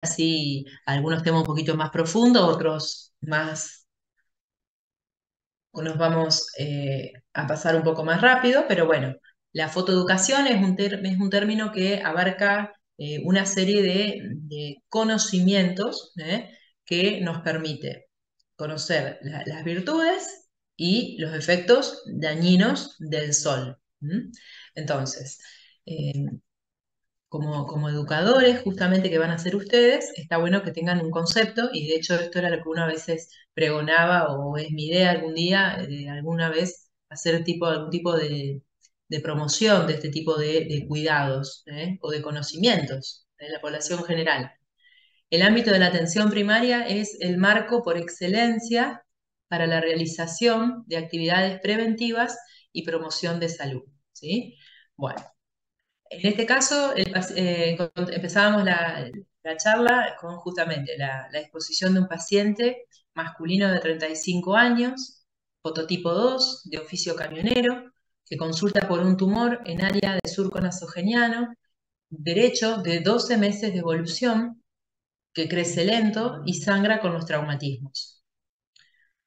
así algunos temas un poquito más profundos, otros más, nos vamos a pasar un poco más rápido, pero bueno, la fotoeducación es un término que abarca una serie de conocimientos que nos permite conocer las virtudes y los efectos dañinos del sol. ¿M? Entonces, eh, como educadores, justamente que van a ser ustedes, está bueno que tengan un concepto, y de hecho esto era lo que uno a veces pregonaba, o es mi idea algún día, alguna vez hacer algún tipo de promoción de este tipo de cuidados, o de conocimientos de la población general. El ámbito de la atención primaria es el marco por excelencia para la realización de actividades preventivas y promoción de salud. ¿Sí? Bueno. En este caso, empezábamos la charla con justamente la exposición de un paciente masculino de 35 años, fototipo 2, de oficio camionero, que consulta por un tumor en área de surco nasogeniano, derecho de 12 meses de evolución, que crece lento y sangra con los traumatismos.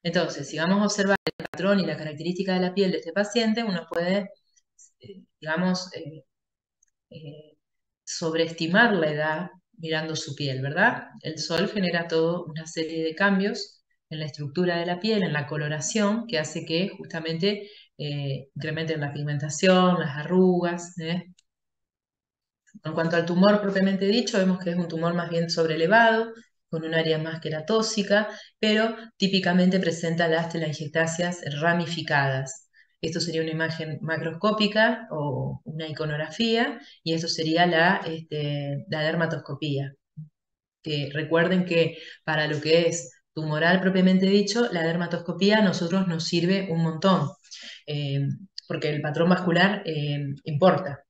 Entonces, si vamos a observar el patrón y la característica de la piel de este paciente, uno puede, digamos, eh, sobreestimar la edad mirando su piel, ¿verdad? El sol genera toda una serie de cambios en la estructura de la piel, en la coloración, que hace que justamente incrementen la pigmentación, las arrugas. En cuanto al tumor propiamente dicho, vemos que es un tumor más bien sobrelevado, con un área más queratóxica, pero típicamente presenta las telangiectasias ramificadas. Esto sería una imagen macroscópica o una iconografía, y esto sería la dermatoscopía. Que recuerden que para lo que es tumoral propiamente dicho, la dermatoscopía a nosotros nos sirve un montón, eh, porque el patrón vascular importa.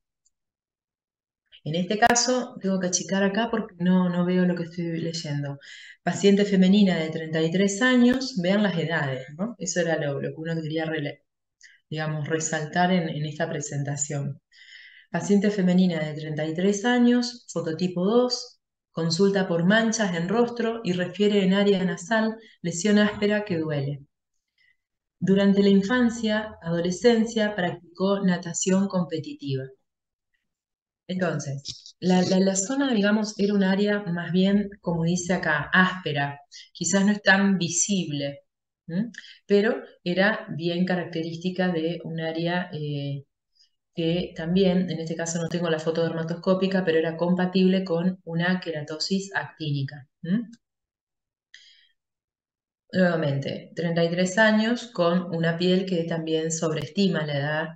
En este caso, tengo que achicar acá porque no veo lo que estoy leyendo. Paciente femenina de 33 años, vean las edades, ¿no? Eso era lo que uno quería, digamos, resaltar en esta presentación. Paciente femenina de 33 años, fototipo 2, consulta por manchas en rostro y refiere en área nasal lesión áspera que duele. Durante la infancia, adolescencia, practicó natación competitiva. Entonces, la zona, digamos, era un área más bien, como dice acá, áspera, quizás no es tan visible, ¿m? Pero era bien característica de un área que también, en este caso no tengo la foto dermatoscópica, pero era compatible con una queratosis actínica. ¿M? Nuevamente, 33 años con una piel que también sobreestima la edad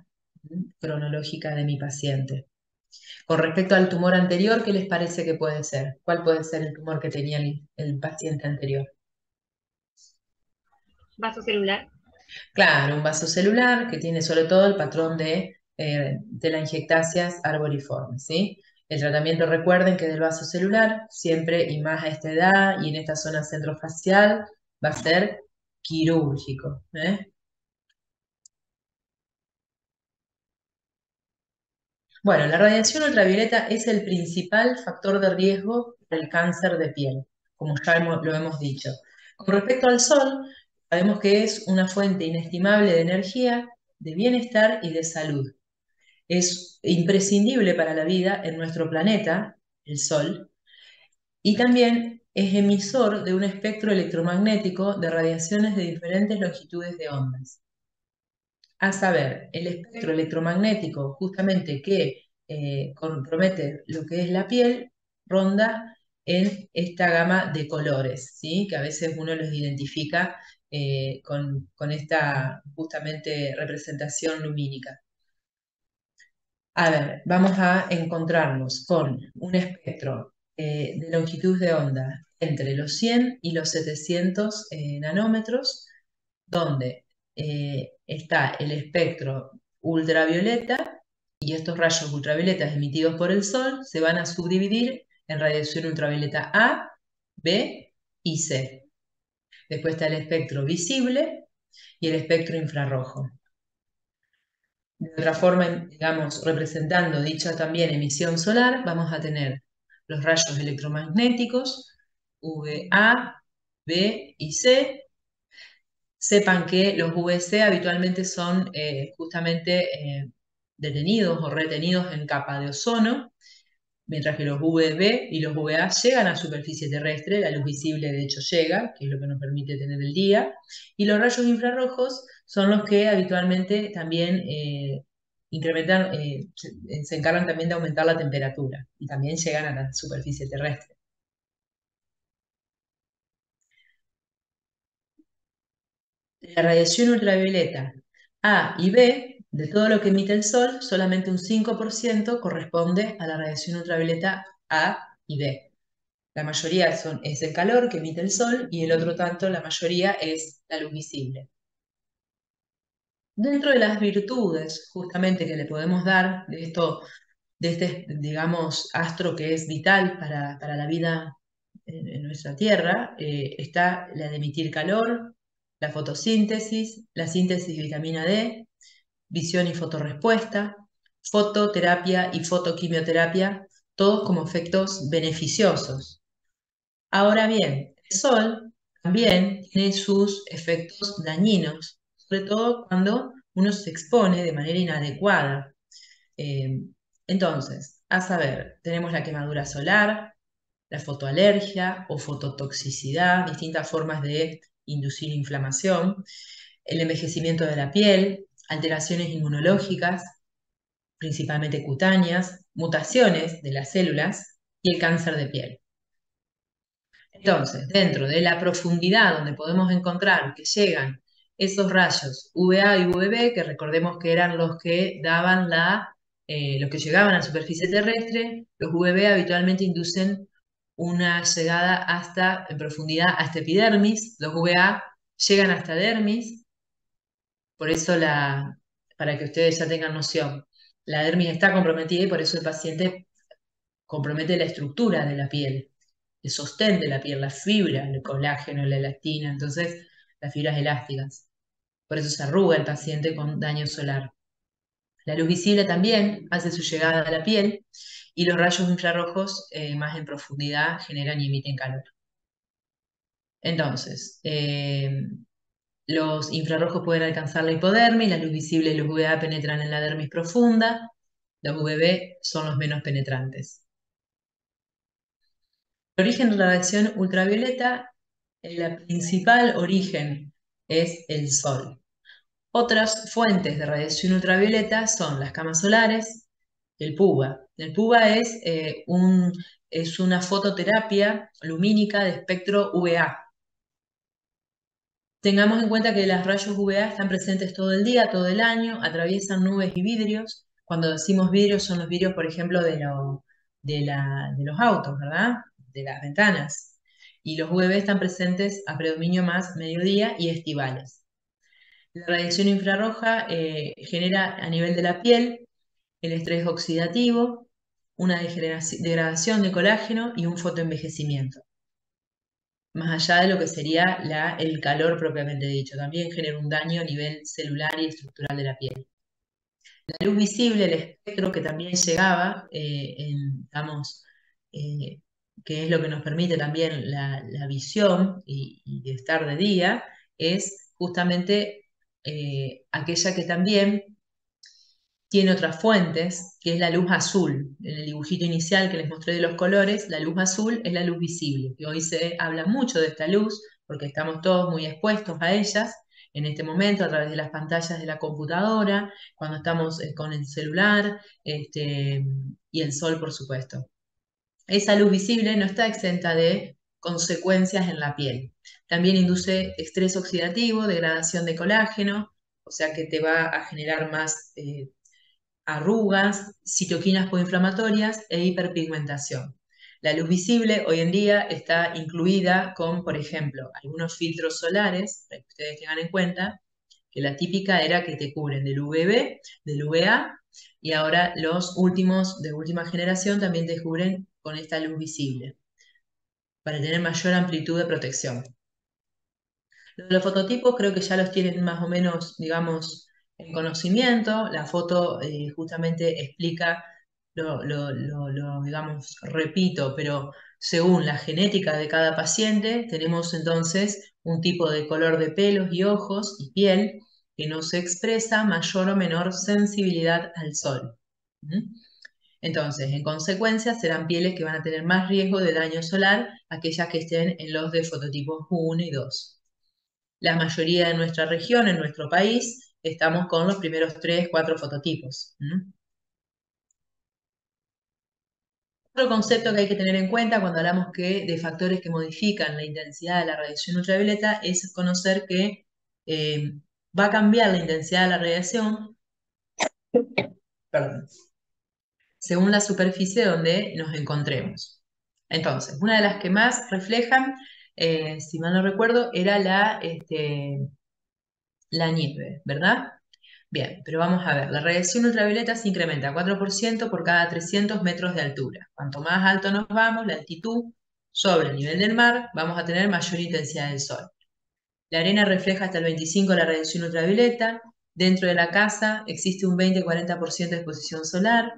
cronológica de mi paciente. Con respecto al tumor anterior, ¿qué les parece que puede ser? ¿Cuál puede ser el tumor que tenía el paciente anterior? Vaso celular. Claro, un vaso celular que tiene sobre todo el patrón de la telangiectasias arboriformes, ¿sí? El tratamiento, recuerden que del vaso celular, siempre y más a esta edad y en esta zona centrofacial, va a ser quirúrgico. Bueno, la radiación ultravioleta es el principal factor de riesgo del cáncer de piel, como ya lo hemos dicho. Con respecto al sol, sabemos que es una fuente inestimable de energía, de bienestar y de salud. Es imprescindible para la vida en nuestro planeta, el sol, y también es emisor de un espectro electromagnético de radiaciones de diferentes longitudes de ondas. A saber, el espectro electromagnético justamente que compromete lo que es la piel, ronda en esta gama de colores, ¿sí? Que a veces uno los identifica con esta justamente representación lumínica. A ver, vamos a encontrarnos con un espectro de longitud de onda entre los 100 y los 700 nanómetros, donde está el espectro ultravioleta, y estos rayos ultravioletas emitidos por el sol se van a subdividir en radiación ultravioleta A, B y C. Después está el espectro visible y el espectro infrarrojo. De otra forma, digamos, representando dicha también emisión solar, vamos a tener los rayos electromagnéticos, VA, B y C. Sepan que los VC habitualmente son justamente detenidos o retenidos en capa de ozono, mientras que los UVB y los UVA llegan a superficie terrestre, la luz visible de hecho llega, que es lo que nos permite tener el día, y los rayos infrarrojos son los que habitualmente también incrementan, se encargan también de aumentar la temperatura y también llegan a la superficie terrestre. La radiación ultravioleta A y B, de todo lo que emite el Sol, solamente un 5% corresponde a la radiación ultravioleta A y B. La mayoría es el calor que emite el Sol y el otro tanto, la mayoría, es la luz visible. Dentro de las virtudes, justamente, que le podemos dar de esto, de este, digamos, astro que es vital para la vida en nuestra Tierra, está la de emitir calor, la fotosíntesis, la síntesis de vitamina D, visión y fotorrespuesta, fototerapia y fotoquimioterapia, todos como efectos beneficiosos. Ahora bien, el sol también tiene sus efectos dañinos, sobre todo cuando uno se expone de manera inadecuada. Eh, entonces, a saber, tenemos la quemadura solar, la fotoalergia o fototoxicidad, distintas formas de inducir inflamación, el envejecimiento de la piel, alteraciones inmunológicas, principalmente cutáneas, mutaciones de las células y el cáncer de piel. Entonces, dentro de la profundidad donde podemos encontrar que llegan esos rayos UVA y UVB, que recordemos que eran los que daban los que llegaban a la superficie terrestre, los UVB habitualmente inducen una llegada hasta, en profundidad, hasta epidermis, los UVA llegan hasta dermis, por eso para que ustedes ya tengan noción, la dermis está comprometida y por eso el paciente compromete la estructura de la piel, el sostén de la piel, la fibra, el colágeno, la elastina, entonces las fibras elásticas. Por eso se arruga el paciente con daño solar. La luz visible también hace su llegada a la piel y los rayos infrarrojos más en profundidad generan y emiten calor. Entonces, los infrarrojos pueden alcanzar la hipodermis, la luz visible y los UVA penetran en la dermis profunda, los UVB son los menos penetrantes. El origen de la radiación ultravioleta, el principal origen es el Sol. Otras fuentes de radiación ultravioleta son las camas solares, el PUVA. El PUVA es una fototerapia lumínica de espectro UVA. Tengamos en cuenta que los rayos UVA están presentes todo el día, todo el año, atraviesan nubes y vidrios. Cuando decimos vidrios, son los vidrios, por ejemplo, de los autos, ¿verdad? De las ventanas. Y los UVB están presentes a predominio más mediodía y estivales. La radiación infrarroja genera a nivel de la piel el estrés oxidativo, una degradación de colágeno y un fotoenvejecimiento, más allá de lo que sería el calor propiamente dicho. También genera un daño a nivel celular y estructural de la piel. La luz visible, el espectro que también llegaba, digamos, eh, que es lo que nos permite también la visión y de estar de día, es justamente aquella que también tiene otras fuentes, que es la luz azul. En el dibujito inicial que les mostré de los colores, la luz azul es la luz visible, que hoy se habla mucho de esta luz porque estamos todos muy expuestos a ellas en este momento a través de las pantallas de la computadora, cuando estamos con el celular y el sol, por supuesto. Esa luz visible no está exenta de consecuencias en la piel. También induce estrés oxidativo, degradación de colágeno, o sea que te va a generar más arrugas, citoquinas proinflamatorias e hiperpigmentación. La luz visible hoy en día está incluida con, por ejemplo, algunos filtros solares, para que ustedes tengan en cuenta, que la típica era que te cubren del UVB, del UVA, y ahora los últimos de última generación también te cubren con esta luz visible, para tener mayor amplitud de protección. Los fototipos creo que ya los tienen más o menos, digamos, en conocimiento. La foto justamente explica digamos, repito, pero según la genética de cada paciente, tenemos entonces un tipo de color de pelos y ojos y piel que nos expresa mayor o menor sensibilidad al sol. ¿Mm? Entonces, en consecuencia, serán pieles que van a tener más riesgo de daño solar, aquellas que estén en los de fototipos 1 y 2. La mayoría de nuestra región, en nuestro país, estamos con los primeros 3, 4 fototipos. ¿Mm? Otro concepto que hay que tener en cuenta cuando hablamos de factores que modifican la intensidad de la radiación ultravioleta es conocer que eh, va a cambiar la intensidad de la radiación, perdón, según la superficie donde nos encontremos. Entonces, una de las que más reflejan, si mal no recuerdo, era la nieve, ¿verdad? Bien, pero vamos a ver, la radiación ultravioleta se incrementa 4% por cada 300 metros de altura. Cuanto más alto nos vamos, la altitud sobre el nivel del mar, vamos a tener mayor intensidad del sol. La arena refleja hasta el 25% de la radiación ultravioleta. Dentro de la casa existe un 20-40% de exposición solar.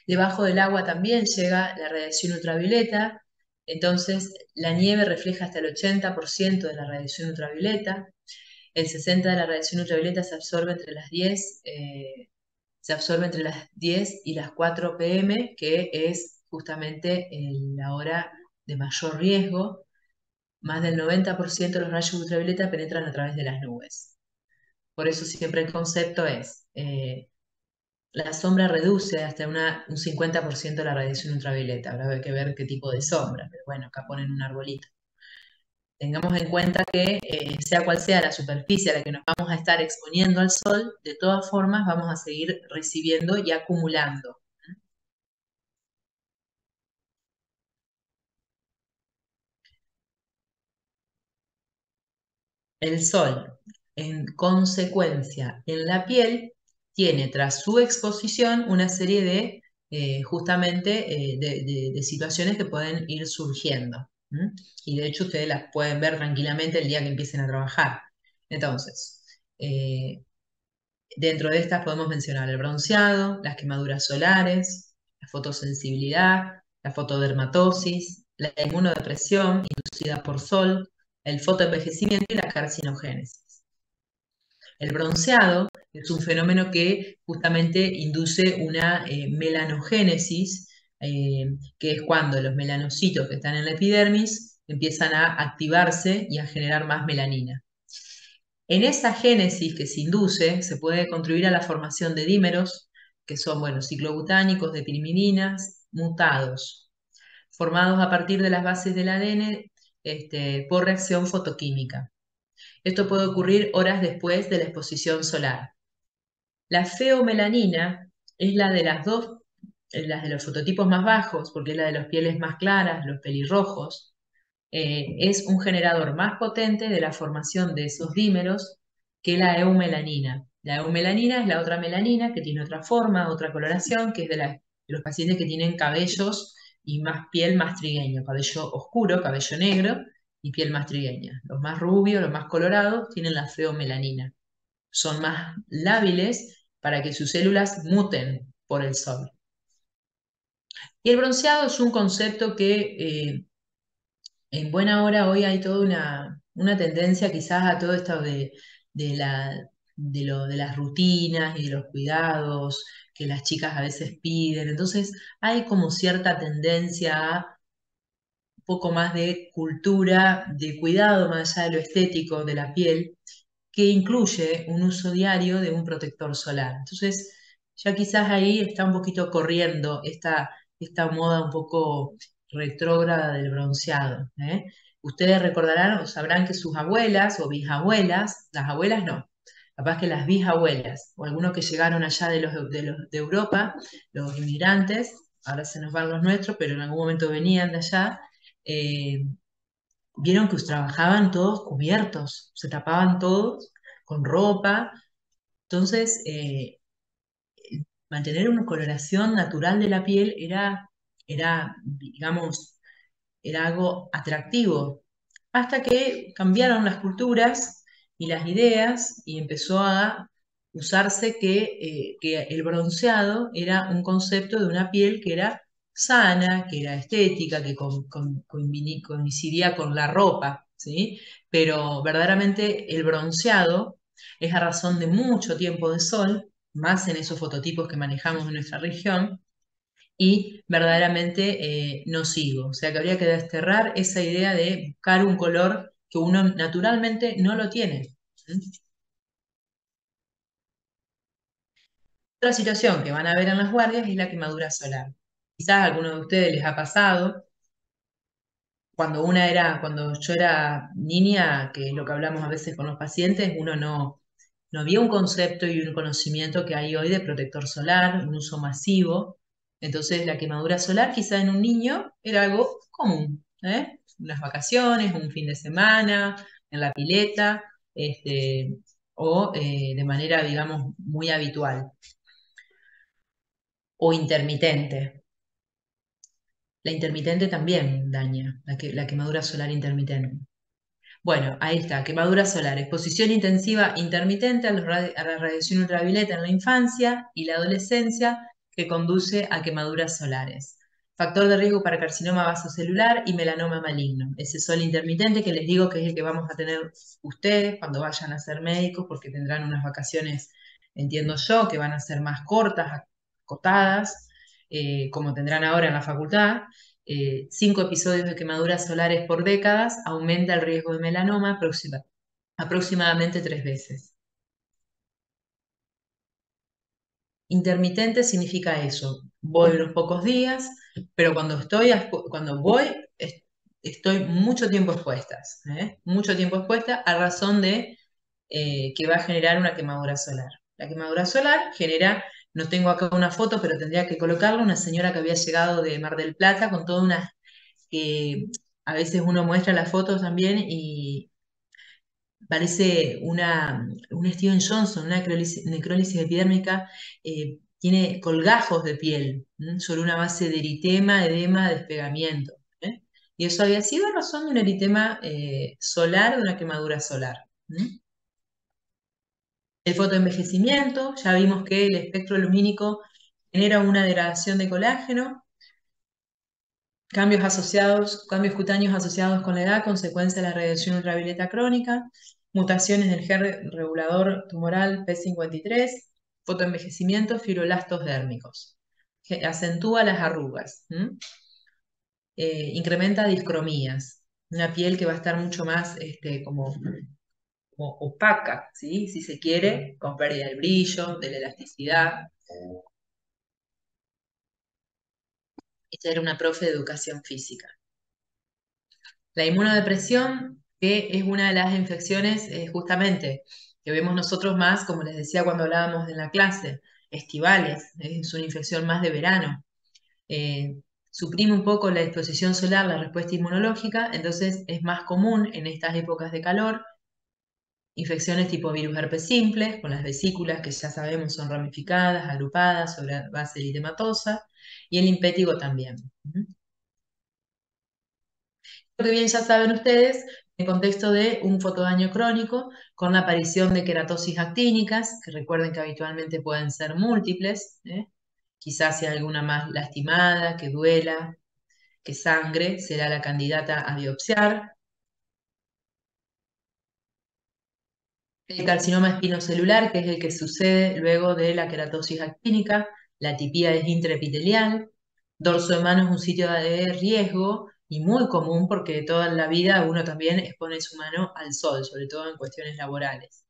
Debajo del agua también llega la radiación ultravioleta. Entonces, la nieve refleja hasta el 80% de la radiación ultravioleta. El 60% de la radiación ultravioleta se absorbe entre las 10 y las 4 pm, que es justamente la hora de mayor riesgo. Más del 90% de los rayos ultravioleta penetran a través de las nubes. Por eso siempre el concepto es, la sombra reduce hasta un 50% la radiación ultravioleta. Habrá que ver qué tipo de sombra, pero bueno, acá ponen un arbolito. Tengamos en cuenta que sea cual sea la superficie a la que nos vamos a estar exponiendo al sol, de todas formas vamos a seguir recibiendo y acumulando. El sol, en consecuencia, en la piel, tiene tras su exposición una serie de, justamente, de situaciones que pueden ir surgiendo. ¿M? Y de hecho ustedes las pueden ver tranquilamente el día que empiecen a trabajar. Entonces, dentro de estas podemos mencionar el bronceado, las quemaduras solares, la fotosensibilidad, la fotodermatosis, la inmunodepresión inducida por sol, el fotoenvejecimiento y la carcinogénesis. El bronceado es un fenómeno que justamente induce una melanogénesis, que es cuando los melanocitos que están en la epidermis empiezan a activarse y a generar más melanina. En esa génesis que se induce, se puede contribuir a la formación de dímeros, que son, bueno, ciclobutánicos de pirimidinas mutados, formados a partir de las bases del ADN por reacción fotoquímica. Esto puede ocurrir horas después de la exposición solar. La feomelanina es la de las dos, las de los fototipos más bajos, porque es la de las pieles más claras, los pelirrojos. Es un generador más potente de la formación de esos dímeros que la eumelanina. La eumelanina es la otra melanina que tiene otra forma, otra coloración, que es de los pacientes que tienen cabellos y más piel más trigueño, cabello oscuro, cabello negro y piel más trigueña. Los más rubios, los más colorados tienen la feomelanina. Son más lábiles para que sus células muten por el sol. Y el bronceado es un concepto que en buena hora hoy hay toda una tendencia quizás a todo esto de, la, de las rutinas y de los cuidados que las chicas a veces piden. Entonces hay como cierta tendencia a un poco más de cultura, de cuidado más allá de lo estético de la piel, que incluye un uso diario de un protector solar. Entonces, ya quizás ahí está un poquito corriendo esta moda un poco retrógrada del bronceado, ¿eh? Ustedes recordarán o sabrán que sus abuelas o bisabuelas, las abuelas no, capaz que las bisabuelas o algunos que llegaron allá de Europa, los inmigrantes, ahora se nos van los nuestros, pero en algún momento venían de allá, eh, vieron que trabajaban todos cubiertos, se tapaban todos con ropa. Entonces, mantener una coloración natural de la piel digamos, era algo atractivo. Hasta que cambiaron las culturas y las ideas y empezó a usarse que el bronceado era un concepto de una piel que era sana, que era estética, que coincidía con la ropa, ¿sí? Pero verdaderamente el bronceado es a razón de mucho tiempo de sol, más en esos fototipos que manejamos en nuestra región, y verdaderamente nocivo. O sea que habría que desterrar esa idea de buscar un color que uno naturalmente no lo tiene. ¿Mm? Otra situación que van a ver en las guardias es la quemadura solar. Quizás a alguno de ustedes les ha pasado cuando yo era niña, que es lo que hablamos a veces con los pacientes, uno no había un concepto y un conocimiento que hay hoy de protector solar, un uso masivo. Entonces, la quemadura solar quizá en un niño era algo común, ¿eh? Unas vacaciones, un fin de semana, en la pileta, o de manera, digamos, muy habitual o intermitente. La intermitente también daña, la quemadura solar intermitente. Bueno, ahí está, quemadura solar, exposición intensiva intermitente a la radiación ultravioleta en la infancia y la adolescencia que conduce a quemaduras solares. Factor de riesgo para carcinoma vasocelular y melanoma maligno. Ese sol intermitente que les digo que es el que vamos a tener ustedes cuando vayan a ser médicos, porque tendrán unas vacaciones, entiendo yo, que van a ser más cortas, acotadas, como tendrán ahora en la facultad. 5 episodios de quemaduras solares por décadas aumenta el riesgo de melanoma aproximadamente 3 veces. Intermitente significa eso. Voy unos pocos días, pero cuando voy, estoy mucho tiempo expuestas, ¿eh? Mucho tiempo expuesta a razón de que va a generar una quemadura solar. La quemadura solar genera, no tengo acá una foto, pero tendría que colocarla, una señora que había llegado de Mar del Plata con toda una que a veces uno muestra las fotos también y parece un Steven Johnson, una necrólisis epidérmica, tiene colgajos de piel, sobre una base de eritema, edema, despegamiento. ¿Eh? Y eso había sido a razón de un eritema solar, de una quemadura solar. El fotoenvejecimiento, ya vimos que el espectro lumínico genera una degradación de colágeno, cambios cutáneos asociados con la edad, consecuencia de la radiación ultravioleta crónica, mutaciones del gen regulador tumoral P53, fotoenvejecimiento, fibroblastos dérmicos. Acentúa las arrugas, incrementa discromías, una piel que va a estar mucho más como opaca, ¿sí? Si se quiere, con pérdida del brillo, de la elasticidad. Esta era una profe de educación física. La inmunodepresión, que es una de las infecciones justamente que vemos nosotros más, como les decía cuando hablábamos en la clase, estivales, es una infección más de verano. Eh, Suprime un poco la exposición solar, la respuesta inmunológica, entonces es más común en estas épocas de calor infecciones tipo virus herpes simples, con las vesículas que ya sabemos son ramificadas, agrupadas sobre base eritematosa, y el impétigo también. Lo que bien ya saben ustedes, en el contexto de un fotodaño crónico con la aparición de queratosis actínicas, que recuerden que habitualmente pueden ser múltiples, quizás sea alguna más lastimada, que duela, que sangre, será la candidata a biopsiar. El carcinoma espinocelular, que es el que sucede luego de la queratosis actínica, la tipía es intraepitelial, dorso de mano es un sitio de riesgo y muy común porque toda la vida uno también expone su mano al sol, sobre todo en cuestiones laborales.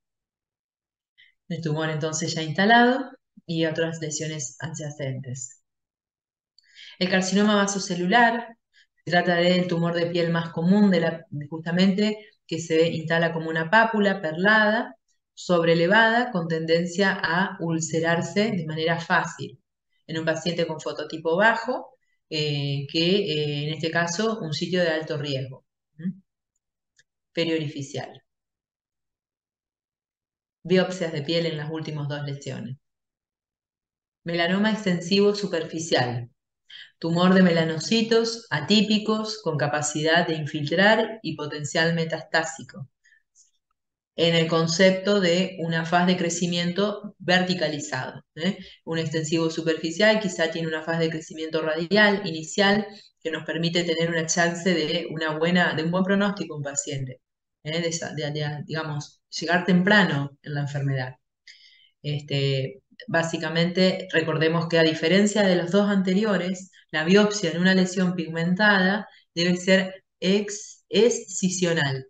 El tumor entonces ya instalado y otras lesiones adyacentes. El carcinoma vasocelular se trata del tumor de piel más común, justamente que se instala como una pápula perlada, sobrelevada, con tendencia a ulcerarse de manera fácil. En un paciente con fototipo bajo, en este caso un sitio de alto riesgo. Periorificial. Biopsias de piel en las últimas 2 lesiones. Melanoma extensivo superficial. Tumor de melanocitos atípicos con capacidad de infiltrar y potencial metastásico. en el concepto de una faz de crecimiento verticalizado. ¿Eh? Un extensivo superficial quizá tiene una faz de crecimiento radial inicial que nos permite tener una chance de, de un buen pronóstico en un paciente, digamos, llegar temprano en la enfermedad. Básicamente, recordemos que a diferencia de los dos anteriores, la biopsia en una lesión pigmentada debe ser escisional.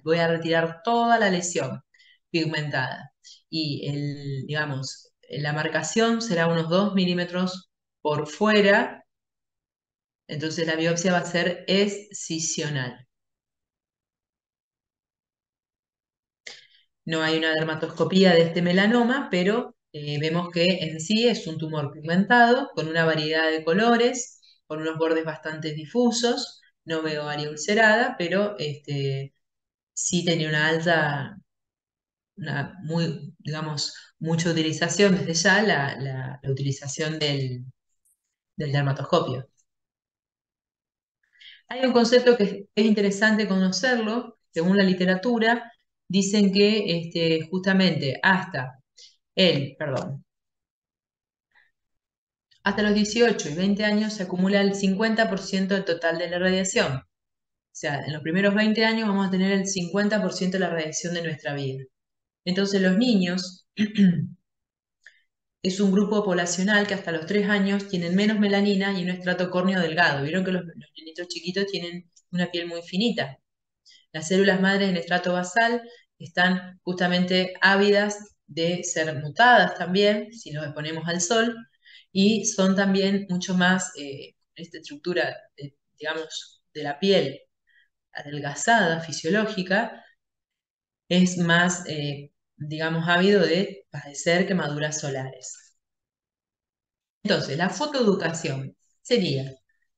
Voy a retirar toda la lesión pigmentada. Y digamos, la marcación será unos 2 milímetros por fuera, entonces la biopsia va a ser escisional. No hay una dermatoscopía de este melanoma, pero vemos que en sí es un tumor pigmentado con una variedad de colores, con unos bordes bastante difusos. No veo área ulcerada, pero sí tenía una alta, digamos, mucha utilización desde ya, la utilización del dermatoscopio. Hay un concepto que es interesante conocerlo, según la literatura, dicen que justamente perdón, hasta los 18 y 20 años se acumula el 50% del total de la radiación. O sea, en los primeros 20 años vamos a tener el 50% de la radiación de nuestra vida. Entonces los niños es un grupo poblacional que hasta los 3 años tienen menos melanina y un estrato córneo delgado. Vieron que los niñitos chiquitos tienen una piel muy finita. Las células madres en estrato basal están justamente ávidas de ser mutadas también, si nos exponemos al sol, y son también mucho más, esta estructura, digamos, de la piel adelgazada, fisiológica, es más, digamos, ávido de padecer quemaduras solares. Entonces, la fotoeducación sería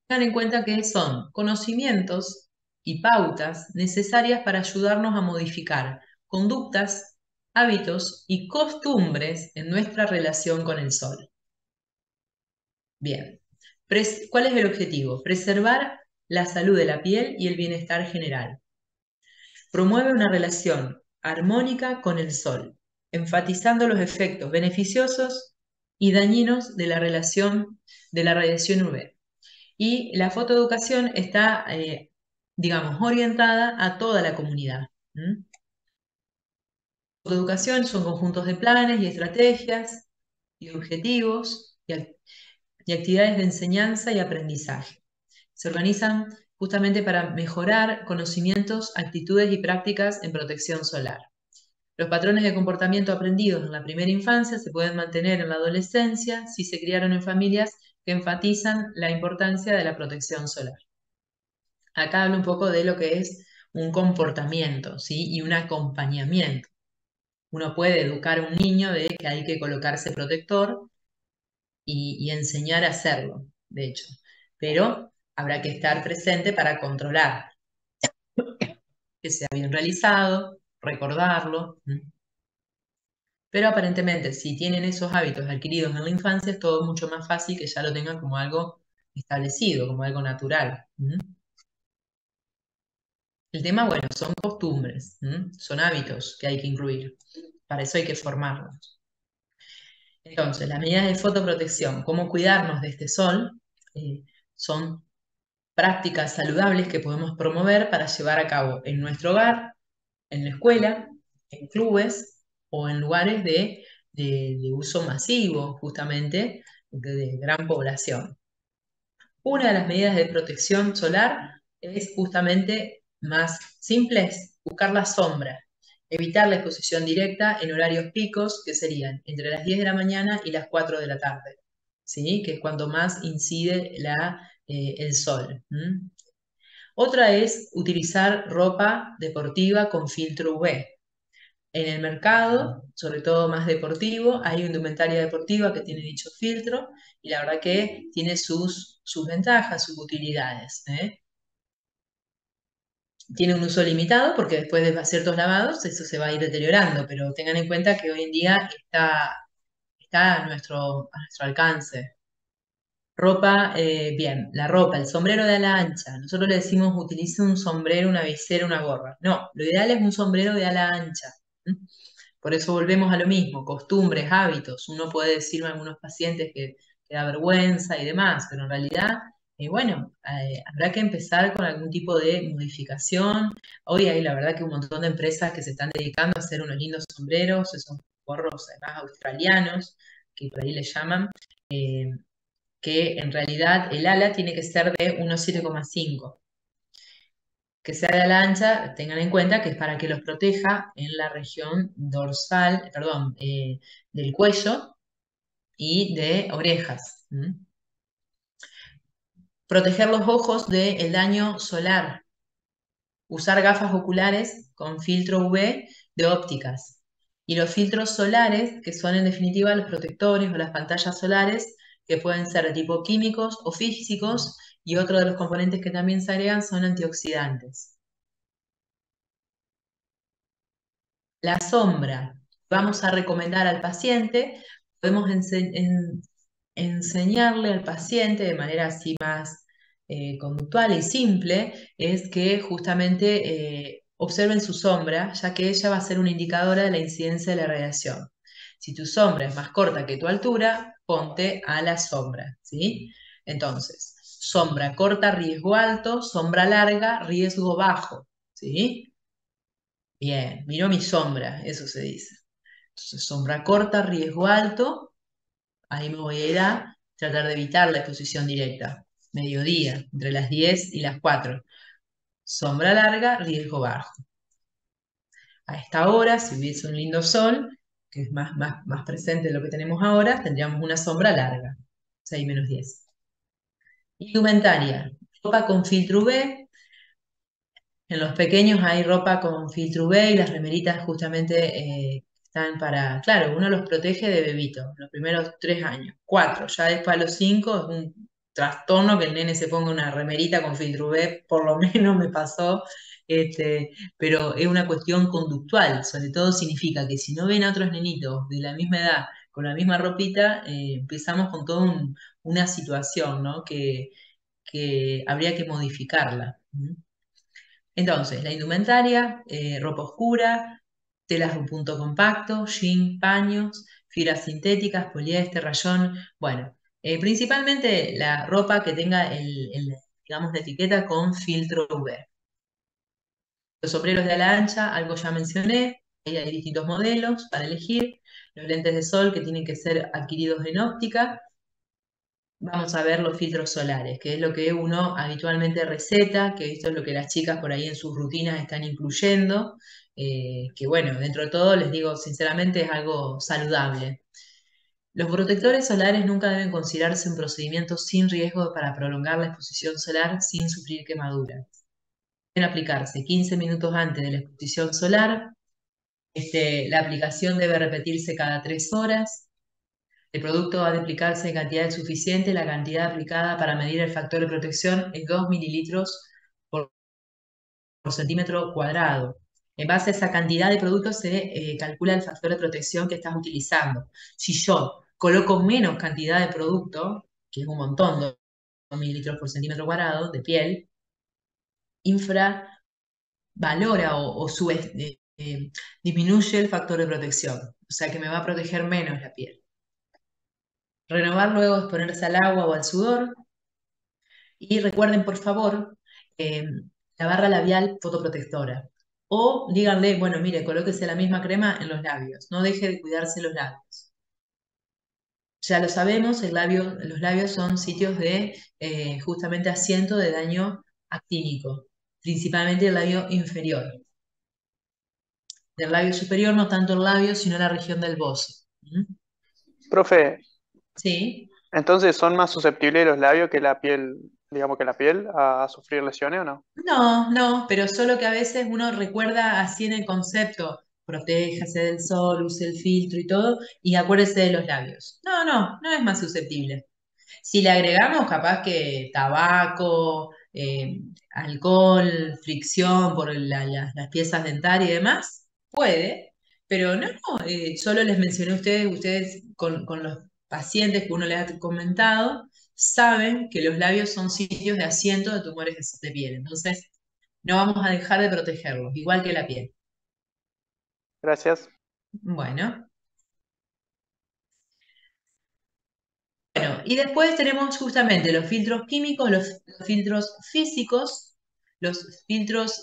tener en cuenta que son conocimientos y pautas necesarias para ayudarnos a modificar conductas, hábitos y costumbres en nuestra relación con el sol. Bien, ¿cuál es el objetivo? Preservar la salud de la piel y el bienestar general. Promueve una relación armónica con el sol, enfatizando los efectos beneficiosos y dañinos de la relación de la radiación UV. Y la fotoeducación está, digamos, orientada a toda la comunidad. ¿Mm? Fotoeducación son conjuntos de planes y estrategias y objetivos y actividades de enseñanza y aprendizaje. Se organizan justamente para mejorar conocimientos, actitudes y prácticas en protección solar. Los patrones de comportamiento aprendidos en la primera infancia se pueden mantener en la adolescencia si se criaron en familias que enfatizan la importancia de la protección solar. Acá hablo un poco de lo que es un comportamiento, ¿sí? Y un acompañamiento. Uno puede educar a un niño de que hay que colocarse protector y enseñar a hacerlo, de hecho. Pero habrá que estar presente para controlar que sea bien realizado, recordarlo. Pero aparentemente, si tienen esos hábitos adquiridos en la infancia, es todo mucho más fácil que ya lo tengan como algo establecido, como algo natural. El tema, bueno, son costumbres, son hábitos que hay que incluir. Para eso hay que formarlos. Entonces, las medidas de fotoprotección, cómo cuidarnos de este sol, son prácticas saludables que podemos promover para llevar a cabo en nuestro hogar, en la escuela, en clubes o en lugares de uso masivo, justamente, de gran población. Una de las medidas de protección solar es justamente más simple, es buscar la sombra, evitar la exposición directa en horarios picos, que serían entre las 10 de la mañana y las 4 de la tarde, ¿sí? Que es cuando más incide el sol. Otra es utilizar ropa deportiva con filtro UV. En el mercado, sobre todo más deportivo, hay indumentaria deportiva que tiene dicho filtro y la verdad que tiene sus ventajas, sus utilidades. Tiene un uso limitado porque después de ciertos lavados eso se va a ir deteriorando, pero tengan en cuenta que hoy en día está a nuestro alcance. Ropa, bien, la ropa, el sombrero de ala ancha. Nosotros le decimos utilice un sombrero, una visera, una gorra. No, lo ideal es un sombrero de ala ancha. ¿M? Por eso volvemos a lo mismo, costumbres, hábitos. Uno puede decirme a algunos pacientes que da vergüenza y demás, pero en realidad, bueno, habrá que empezar con algún tipo de modificación. Hoy hay la verdad que un montón de empresas que se están dedicando a hacer unos lindos sombreros, esos gorros además australianos, que por ahí le llaman. eh, que en realidad el ala tiene que ser de 1,7,5. Que sea de ala ancha, tengan en cuenta que es para que los proteja en la región dorsal, perdón, del cuello y de orejas. ¿M? Proteger los ojos del daño solar. Usar gafas oculares con filtro UV de ópticas. Y los filtros solares, que son en definitiva los protectores o las pantallas solares, que pueden ser de tipo químicos o físicos, y otro de los componentes que también se agregan son antioxidantes. La sombra. Vamos a recomendar al paciente, podemos enseñarle al paciente de manera así más conductual y simple, es que justamente observen su sombra, ya que ella va a ser una indicadora de la incidencia de la radiación. Si tu sombra es más corta que tu altura, ponte a la sombra, ¿sí? Entonces, sombra corta, riesgo alto, sombra larga, riesgo bajo, ¿sí? Bien, miró mi sombra, eso se dice. Entonces, sombra corta, riesgo alto, ahí me voy a ir a tratar de evitar la exposición directa. Mediodía, entre las 10 y las 4. Sombra larga, riesgo bajo. A esta hora, si hubiese un lindo sol, que es más presente de lo que tenemos ahora, tendríamos una sombra larga, 6 - 10. Indumentaria, ropa con filtro UV. En los pequeños hay ropa con filtro UV y las remeritas justamente están para, claro, uno los protege de bebito, los primeros 3 años, 4, ya después a los 5 es un trastorno que el nene se ponga una remerita con filtro UV, por lo menos me pasó, pero es una cuestión conductual, sobre todo significa que si no ven a otros nenitos de la misma edad con la misma ropita, empezamos con toda una situación, ¿no? Que habría que modificarla. ¿M? Entonces, la indumentaria, ropa oscura, telas de un punto compacto, jean, paños, fibras sintéticas, poliéster, rayón. Bueno, principalmente la ropa que tenga digamos, la etiqueta con filtro UV. Los sombreros de ala ancha, algo ya mencioné, ahí hay distintos modelos para elegir. Los lentes de sol que tienen que ser adquiridos en óptica. Vamos a ver los filtros solares, que es lo que uno habitualmente receta, que esto es lo que las chicas por ahí en sus rutinas están incluyendo, que bueno, dentro de todo les digo sinceramente es algo saludable. Los protectores solares nunca deben considerarse un procedimiento sin riesgo para prolongar la exposición solar sin sufrir quemaduras. Deben aplicarse 15 minutos antes de la exposición solar. La aplicación debe repetirse cada 3 horas. El producto ha de aplicarse en cantidad suficiente. La cantidad aplicada para medir el factor de protección es 2 mililitros por centímetro cuadrado. En base a esa cantidad de productos se calcula el factor de protección que estás utilizando. Si yo coloco menos cantidad de producto, que es un montón, 2 mililitros por centímetro cuadrado de piel, infravalora disminuye el factor de protección. O sea que me va a proteger menos la piel. Renovar luego de exponerse al agua o al sudor. Y recuerden, por favor, eh, la barra labial fotoprotectora. O díganle, bueno, mire, colóquese la misma crema en los labios. No deje de cuidarse los labios. Ya lo sabemos, los labios son sitios de justamente asiento de daño actínico, principalmente el labio inferior. Del labio superior, no tanto el labio, sino la región del bozo. ¿Mm? Profe, Sí. entonces son más susceptibles los labios que la piel, digamos que la piel, a sufrir lesiones o no? No, no, pero solo que a veces uno recuerda así en el concepto, protéjase del sol, use el filtro y todo, y acuérdese de los labios. No, no, no es más susceptible. Si le agregamos capaz que tabaco, alcohol, fricción por las piezas dentarias y demás, puede, pero no, no, solo les mencioné a ustedes con los pacientes que uno les ha comentado, saben que los labios son sitios de asiento de tumores de piel. Entonces, no vamos a dejar de protegerlos, igual que la piel. Gracias. Bueno, bueno, y después tenemos justamente los filtros químicos, los filtros físicos, los filtros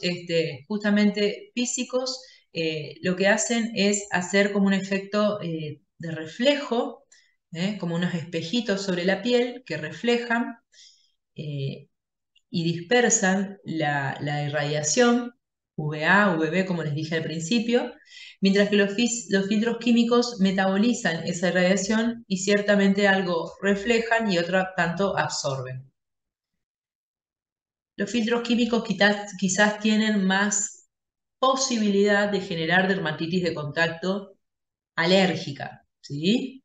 justamente físicos, lo que hacen es hacer como un efecto de reflejo, como unos espejitos sobre la piel que reflejan. eh, y dispersan la irradiación UVA, UVB, como les dije al principio, mientras que los filtros químicos metabolizan esa irradiación y ciertamente algo reflejan y otro tanto absorben. Los filtros químicos quizás tienen más posibilidad de generar dermatitis de contacto alérgica, ¿sí?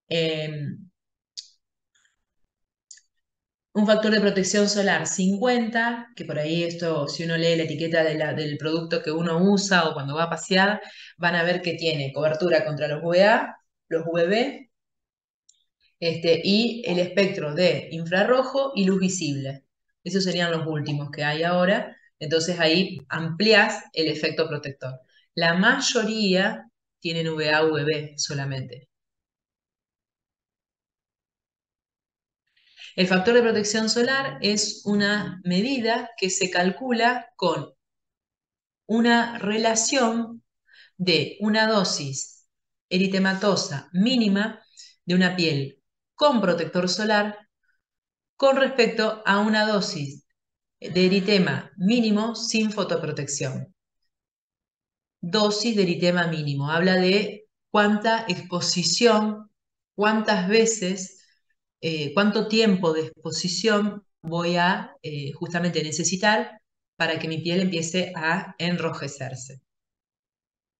Eh, Un factor de protección solar 50, que por ahí esto, si uno lee la etiqueta del producto que uno usa o cuando va a pasear, van a ver que tiene cobertura contra los UVA, los UVB, y el espectro de infrarrojo y luz visible. Esos serían los últimos que hay ahora. Entonces ahí ampliás el efecto protector. La mayoría tienen UVA, UVB solamente. El factor de protección solar es una medida que se calcula con una relación de una dosis eritematosa mínima de una piel con protector solar con respecto a una dosis de eritema mínimo sin fotoprotección. Dosis de eritema mínimo habla de cuánta exposición, cuántas veces, cuánto tiempo de exposición voy a justamente necesitar para que mi piel empiece a enrojecerse.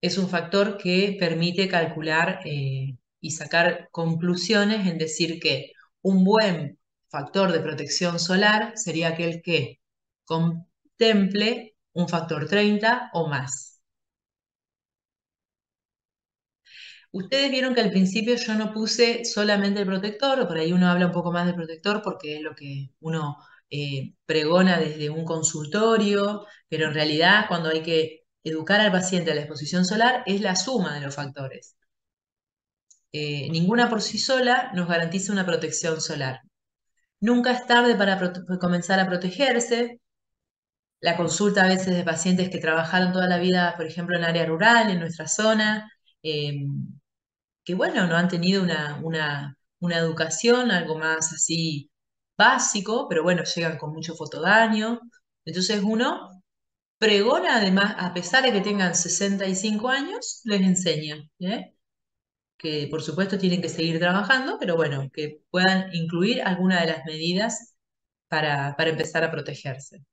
Es un factor que permite calcular y sacar conclusiones en decir que un buen factor de protección solar sería aquel que contemple un factor 30 o más. Ustedes vieron que al principio yo no puse solamente el protector, o por ahí uno habla un poco más del protector porque es lo que uno pregona desde un consultorio, pero en realidad cuando hay que educar al paciente a la exposición solar es la suma de los factores. Ninguna por sí sola nos garantiza una protección solar. Nunca es tarde para comenzar a protegerse. La consulta a veces de pacientes que trabajaron toda la vida, por ejemplo, en área rural, en nuestra zona, que bueno, no han tenido una educación, algo más así básico, pero bueno, llegan con mucho fotodaño. Entonces uno pregona, además, a pesar de que tengan 65 años, les enseña, que por supuesto tienen que seguir trabajando, pero bueno, que puedan incluir alguna de las medidas para empezar a protegerse.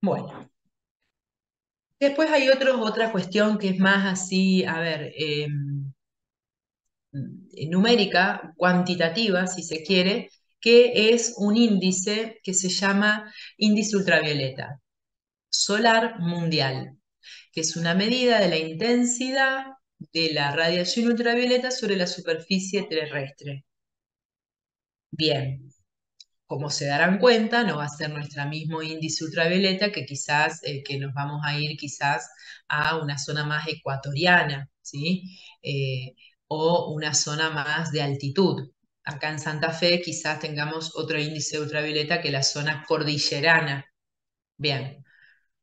Bueno, después hay otra cuestión que es más así, a ver, numérica, cuantitativa, si se quiere, que es un índice que se llama índice ultravioleta solar mundial, que es una medida de la intensidad de la radiación ultravioleta sobre la superficie terrestre. Bien, como se darán cuenta, no va a ser nuestro mismo índice ultravioleta que quizás que nos vamos a ir quizás a una zona más ecuatoriana, ¿sí? O una zona más de altitud. Acá en Santa Fe quizás tengamos otro índice ultravioleta que la zona cordillerana. Bien,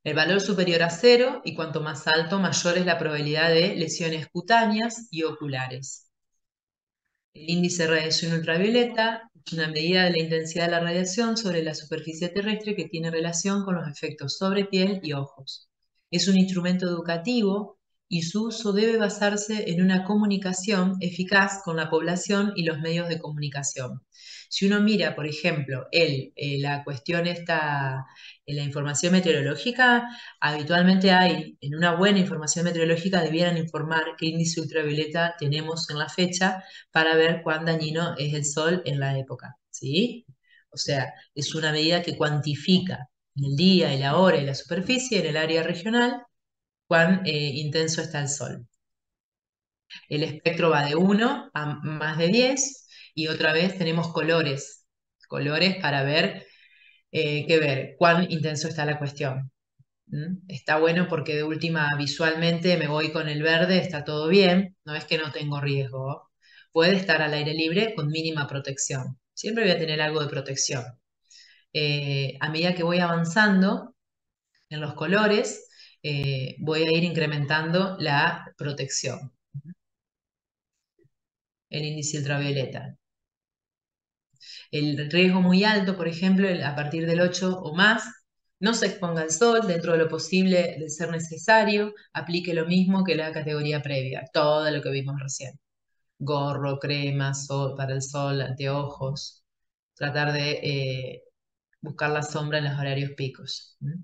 el valor superior a cero y cuanto más alto, mayor es la probabilidad de lesiones cutáneas y oculares. El índice de radiación ultravioleta es una medida de la intensidad de la radiación sobre la superficie terrestre que tiene relación con los efectos sobre piel y ojos. Es un instrumento educativo y su uso debe basarse en una comunicación eficaz con la población y los medios de comunicación. Si uno mira, por ejemplo, la cuestión esta, en la información meteorológica, habitualmente hay, en una buena información meteorológica, debieran informar qué índice ultravioleta tenemos en la fecha para ver cuán dañino es el sol en la época, ¿sí? O sea, es una medida que cuantifica en el día y la hora y la superficie en el área regional cuán intenso está el sol. El espectro va de 1 a más de 10 y otra vez tenemos colores, colores para ver, ver cuán intenso está la cuestión. ¿Mm? Está bueno porque de última visualmente me voy con el verde, está todo bien, no es que no tengo riesgo. Puede estar al aire libre con mínima protección. Siempre voy a tener algo de protección. A medida que voy avanzando en los colores, voy a ir incrementando la protección, el índice ultravioleta. El riesgo muy alto, por ejemplo, a partir del 8 o más, no se exponga al sol dentro de lo posible de ser necesario, aplique lo mismo que la categoría previa, todo lo que vimos recién. Gorro, crema, sol para el sol, anteojos, tratar de buscar la sombra en los horarios picos. ¿Mm?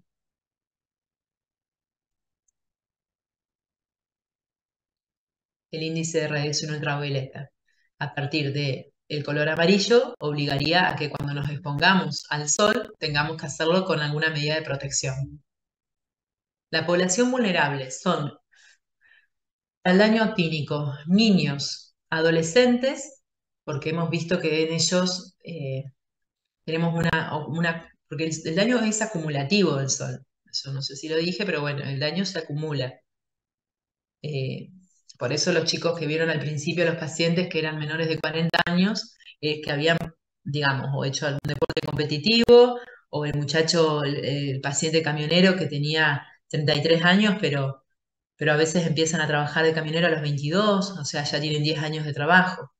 El índice de radiación ultravioleta. A partir de el color amarillo, obligaría a que cuando nos expongamos al sol tengamos que hacerlo con alguna medida de protección. La población vulnerable son al daño actínico niños, adolescentes, porque hemos visto que en ellos tenemos porque el daño es acumulativo del sol. Eso no sé si lo dije, pero bueno, el daño se acumula. Eh, por eso los chicos que vieron al principio, los pacientes que eran menores de 40 años, que habían, digamos, o hecho algún deporte competitivo, o el muchacho, el paciente camionero que tenía 33 años, pero a veces empiezan a trabajar de camionero a los 22, o sea, ya tienen 10 años de trabajo.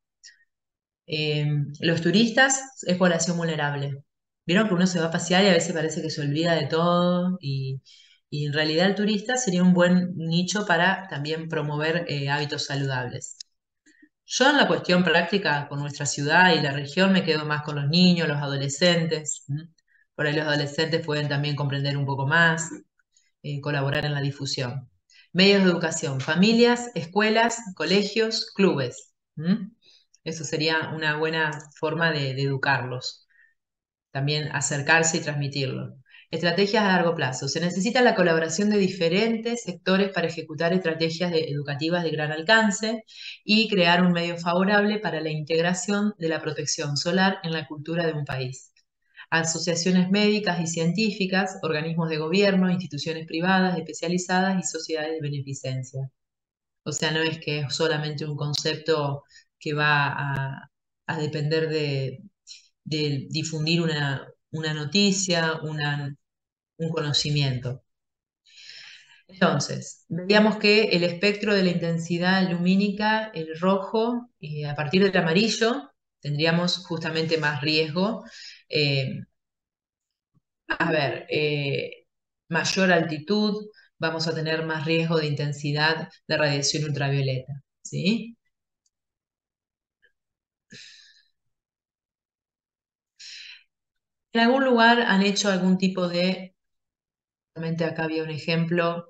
Eh, los turistas es población vulnerable. Vieron que uno se va a pasear y a veces parece que se olvida de todo y en realidad el turista sería un buen nicho para también promover hábitos saludables. Yo en la cuestión práctica con nuestra ciudad y la región me quedo más con los niños, los adolescentes. ¿M? Por ahí los adolescentes pueden también comprender un poco más, colaborar en la difusión. Medios de educación, familias, escuelas, colegios, clubes. ¿M? Eso sería una buena forma de educarlos, también acercarse y transmitirlo. Estrategias a largo plazo. Se necesita la colaboración de diferentes sectores para ejecutar estrategias educativas de gran alcance y crear un medio favorable para la integración de la protección solar en la cultura de un país. Asociaciones médicas y científicas, organismos de gobierno, instituciones privadas especializadas y sociedades de beneficencia. O sea, no es que es solamente un concepto que va a depender de difundir una noticia, un conocimiento. Entonces, veíamos que el espectro de la intensidad lumínica, el rojo, a partir del amarillo, tendríamos justamente más riesgo. eh, Mayor altitud, vamos a tener más riesgo de intensidad de radiación ultravioleta, ¿sí? En algún lugar han hecho algún tipo de, realmente acá había un ejemplo,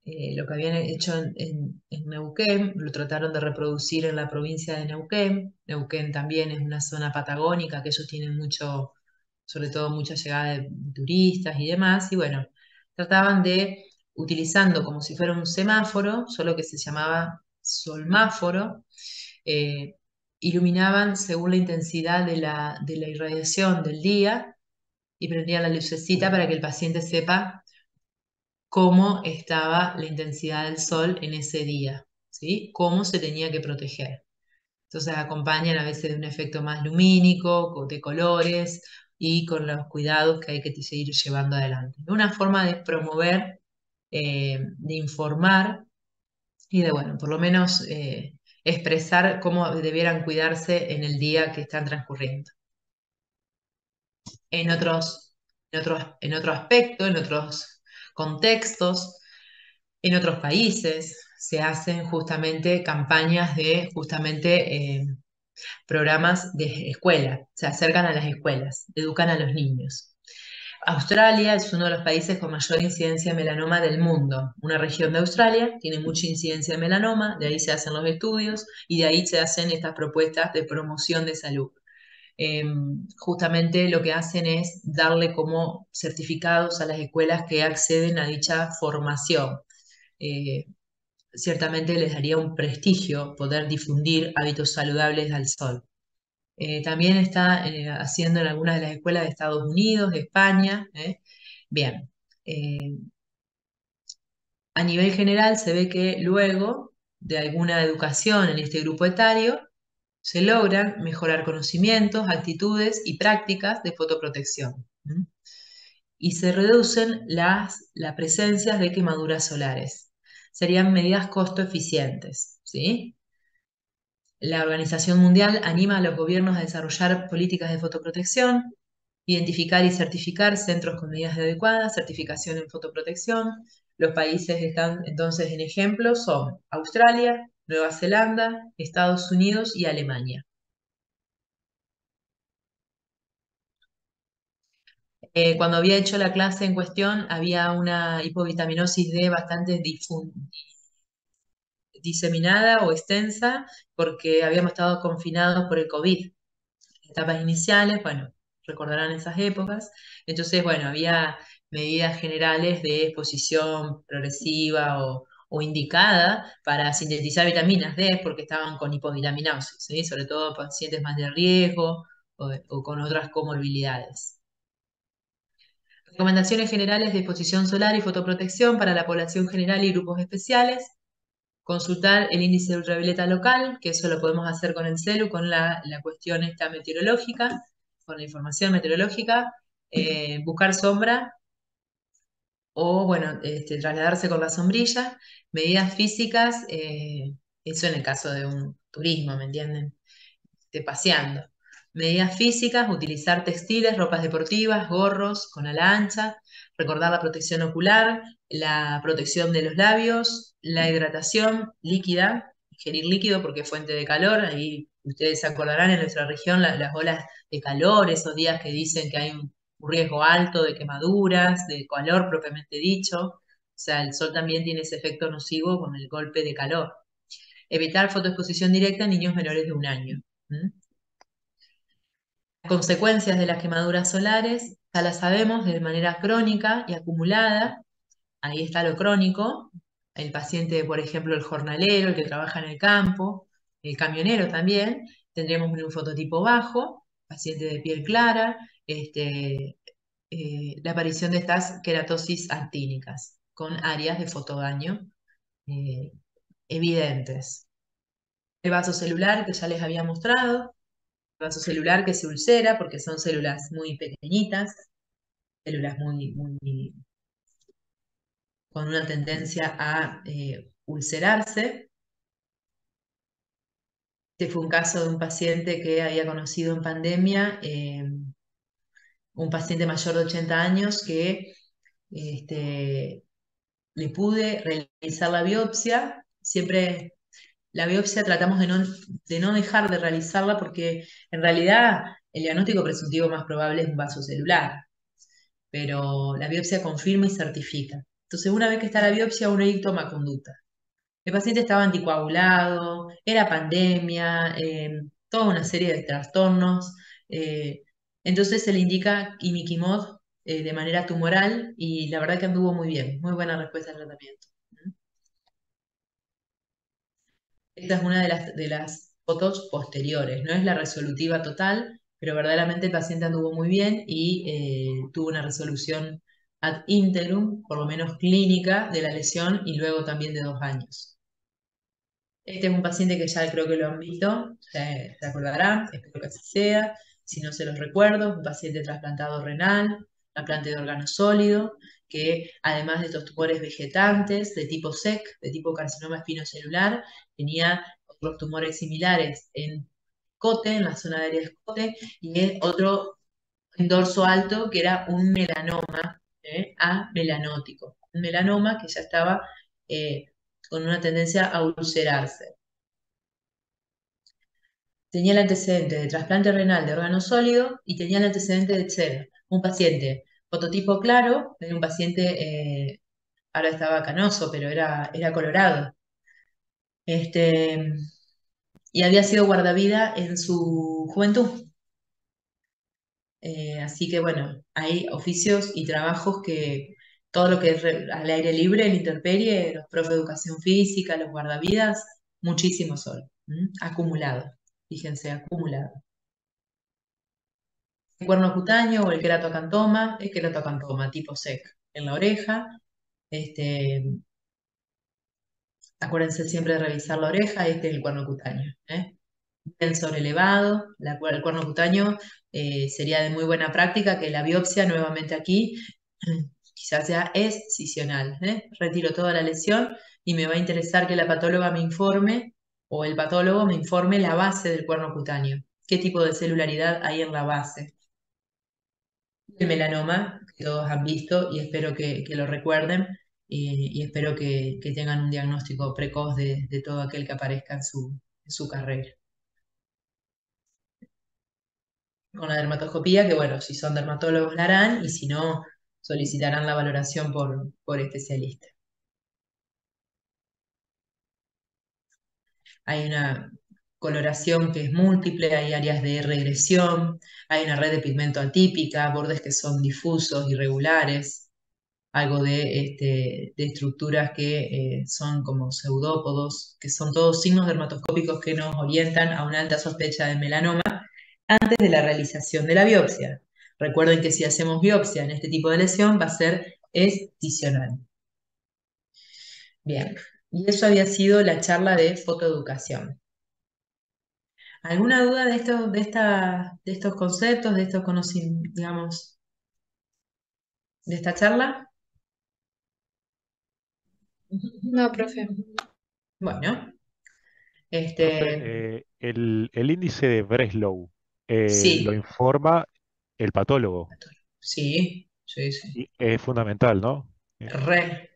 lo que habían hecho en Neuquén, lo trataron de reproducir en la provincia de Neuquén. Neuquén también es una zona patagónica que ellos tienen mucho, sobre todo mucha llegada de turistas y demás, y bueno, trataban de, utilizando como si fuera un semáforo, solo que se llamaba solmáforo, eh, iluminaban según la intensidad de la irradiación del día y prendían la lucecita para que el paciente sepa cómo estaba la intensidad del sol en ese día, ¿sí? Cómo se tenía que proteger. Entonces acompañan a veces de un efecto más lumínico, de colores y con los cuidados que hay que seguir llevando adelante. Una forma de promover, de informar y de, bueno, por lo menos expresar cómo debieran cuidarse en el día que están transcurriendo. En en otro aspecto, en otros contextos, en otros países se hacen justamente campañas de programas de escuela, se acercan a las escuelas, educan a los niños. Australia es uno de los países con mayor incidencia de melanoma del mundo. Una región de Australia tiene mucha incidencia de melanoma, de ahí se hacen los estudios y de ahí se hacen estas propuestas de promoción de salud. Eh, Justamente lo que hacen es darle como certificados a las escuelas que acceden a dicha formación. Eh, ciertamente les daría un prestigio poder difundir hábitos saludables al sol. También está haciendo en algunas de las escuelas de Estados Unidos, de España. Bien, eh, a nivel general se ve que luego de alguna educación en este grupo etario, se logran mejorar conocimientos, actitudes y prácticas de fotoprotección. ¿M? Y se reducen las presencias de quemaduras solares. Serían medidas costo eficientes, ¿sí? La Organización Mundial anima a los gobiernos a desarrollar políticas de fotoprotección, identificar y certificar centros con medidas adecuadas, certificación en fotoprotección. Los países que están entonces en ejemplo son Australia, Nueva Zelanda, Estados Unidos y Alemania. Cuando había hecho la clase en cuestión, había una hipovitaminosis D bastante diseminada o extensa porque habíamos estado confinados por el COVID. Etapas iniciales, bueno, recordarán esas épocas. Entonces, bueno, había medidas generales de exposición progresiva o indicada para sintetizar vitaminas D porque estaban con hipovitaminosis, ¿sí? Sobre todo pacientes más de riesgo o con otras comorbilidades. Recomendaciones generales de exposición solar y fotoprotección para la población general y grupos especiales. Consultar el índice de ultravioleta local, que eso lo podemos hacer con el celu, con la cuestión esta meteorológica, con la información meteorológica. Buscar sombra o, bueno, trasladarse con la sombrilla. Medidas físicas, eso en el caso de un turismo, ¿me entienden? Paseando. Medidas físicas, utilizar textiles, ropas deportivas, gorros con ala ancha, recordar la protección ocular, la protección de los labios, la hidratación líquida, ingerir líquido porque es fuente de calor, ahí ustedes se acordarán en nuestra región las olas de calor, esos días que dicen que hay un riesgo alto de quemaduras, de calor propiamente dicho, o sea, el sol también tiene ese efecto nocivo con el golpe de calor. Evitar fotoexposición directa en niños menores de 1 año. ¿Mm? Las consecuencias de las quemaduras solares ya las sabemos de manera crónica y acumulada. Ahí está lo crónico. El paciente, por ejemplo, el jornalero, el que trabaja en el campo, el camionero también. Tendremos un fototipo bajo, paciente de piel clara, la aparición de estas queratosis actínicas con áreas de fotodaño eh, evidentes. El vaso celular que ya les había mostrado, vaso celular que se ulcera porque son células muy pequeñitas, células con una tendencia a ulcerarse. Este fue un caso de un paciente que había conocido en pandemia, un paciente mayor de 80 años que le pude realizar la biopsia. Siempre la biopsia tratamos de no dejar de realizarla porque en realidad el diagnóstico presuntivo más probable es un vaso celular, pero la biopsia confirma y certifica. Entonces, una vez que está la biopsia, uno ahí toma conducta. El paciente estaba anticoagulado, era pandemia, toda una serie de trastornos. eh, entonces se le indica imiquimod de manera tumoral y la verdad que anduvo muy bien, muy buena respuesta al tratamiento. Esta es una de las fotos posteriores, no es la resolutiva total, pero verdaderamente el paciente anduvo muy bien y tuvo una resolución ad interim, por lo menos clínica, de la lesión y luego también de 2 años. Este es un paciente que ya creo que lo han visto, se acordarán, espero que así sea. Si no se los recuerdo, un paciente trasplantado renal, trasplante de órgano sólido, que además de estos tumores vegetantes de tipo SEC, de tipo carcinoma espinocelular, tenía otros tumores similares en escote, en la zona de área de escote, y otro en dorso alto que era un melanoma, amelanótico. Un melanoma que ya estaba eh, con una tendencia a ulcerarse. Tenía el antecedente de trasplante renal de órgano sólido y tenía el antecedente de XERA. Un paciente fototipo claro, era un paciente, ahora estaba canoso, pero era colorado. Este, y había sido guardavida en su juventud. Así que bueno, hay oficios y trabajos que todo lo que es al aire libre, la intemperie, los profes de educación física, los guardavidas, muchísimo sol, acumulado, fíjense, acumulado. El cuerno cutáneo o el queratoacantoma, es queratoacantoma tipo SEC en la oreja. Este, acuérdense siempre de revisar la oreja, este es el cuerno cutáneo. Bien sobrelevado, el cuerno cutáneo sería de muy buena práctica que la biopsia nuevamente aquí quizás sea excisional. Retiro toda la lesión y me va a interesar que la patóloga me informe o el patólogo me informe la base del cuerno cutáneo. ¿Qué tipo de celularidad hay en la base? El melanoma, que todos han visto y espero que lo recuerden y espero que tengan un diagnóstico precoz de todo aquel que aparezca en su carrera. Con la dermatoscopía, que bueno, si son dermatólogos la harán y si no, solicitarán la valoración por especialista. Hay una coloración que es múltiple, hay áreas de regresión, hay una red de pigmento atípica, bordes que son difusos, irregulares, algo de estructuras que son como pseudópodos, que son todos signos dermatoscópicos que nos orientan a una alta sospecha de melanoma antes de la realización de la biopsia. Recuerden que si hacemos biopsia en este tipo de lesión va a ser excisional. Bien, y eso había sido la charla de fotoeducación. ¿Alguna duda de estos conceptos, de estos conocimientos, digamos, de esta charla? No, profe. Bueno, Profe, el índice de Breslow lo sí, informa el patólogo sí, sí, sí. y es fundamental, ¿no? Re,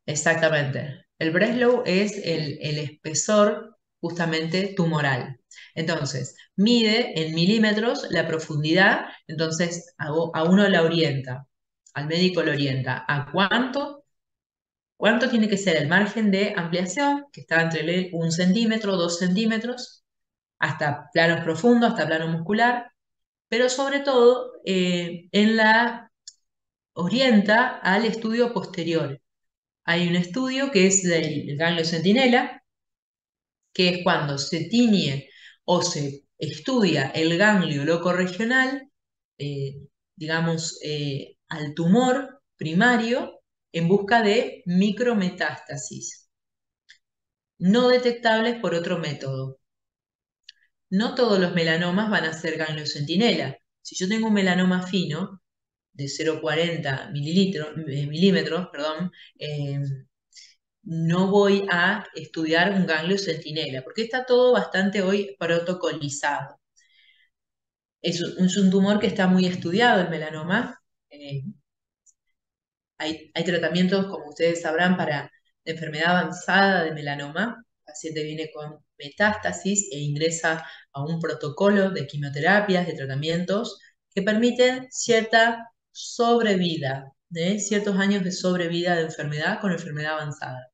exactamente. El Breslow es el espesor justamente tumoral. Entonces, mide en milímetros la profundidad, entonces a uno la orienta, al médico lo orienta a cuánto tiene que ser el margen de ampliación, que está entre 1 centímetro, 2 centímetros, hasta planos profundos, hasta plano muscular, pero sobre todo orienta al estudio posterior. Hay un estudio que es del ganglio centinela, que es cuando se tiñe o se estudia el ganglio locorregional, eh, digamos, al tumor primario en busca de micrometástasis, no detectables por otro método. No todos los melanomas van a ser ganglio centinela. Si yo tengo un melanoma fino de 0,40 milímetros, perdón, no voy a estudiar un ganglio centinela, porque está todo bastante hoy protocolizado. Es un tumor que está muy estudiado, el melanoma. Eh, hay tratamientos, como ustedes sabrán, para la enfermedad avanzada de melanoma. El paciente viene con metástasis e ingresa a un protocolo de quimioterapias, de tratamientos que permiten cierta sobrevida, ciertos años de sobrevida de enfermedad con enfermedad avanzada.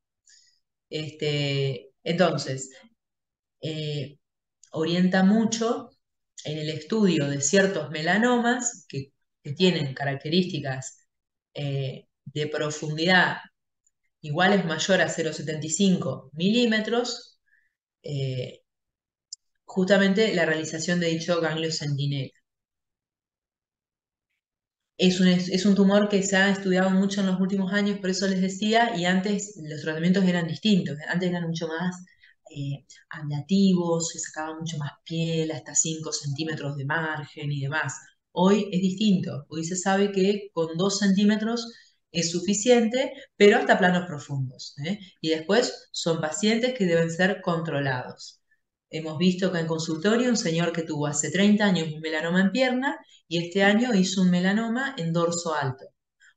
Entonces, eh, orienta mucho en el estudio de ciertos melanomas que tienen características de profundidad igual es mayor a 0,75 milímetros, eh, justamente la realización de dicho ganglio centinela. Es un tumor que se ha estudiado mucho en los últimos años, por eso les decía, y antes los tratamientos eran distintos, antes eran mucho más ablativos, se sacaba mucho más piel, hasta 5 centímetros de margen y demás. Hoy es distinto, hoy se sabe que con 2 centímetros es suficiente, pero hasta planos profundos. Y después son pacientes que deben ser controlados. Hemos visto que en consultorio un señor que tuvo hace 30 años un melanoma en pierna, y este año hizo un melanoma en dorso alto,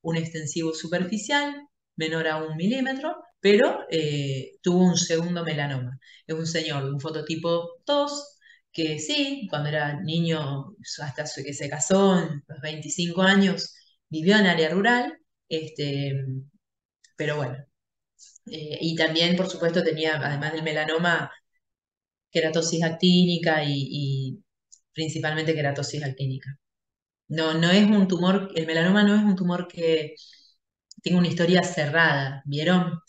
un extensivo superficial menor a 1 milímetro, pero tuvo un segundo melanoma. Es un señor de un fototipo 2 que sí, cuando era niño, hasta que se casó en los 25 años, vivió en área rural, pero bueno. Y también, por supuesto, tenía, además del melanoma, queratosis actínica y principalmente queratosis actínica. No, no es un tumor, el melanoma no es un tumor tiene una historia cerrada, ¿vieron?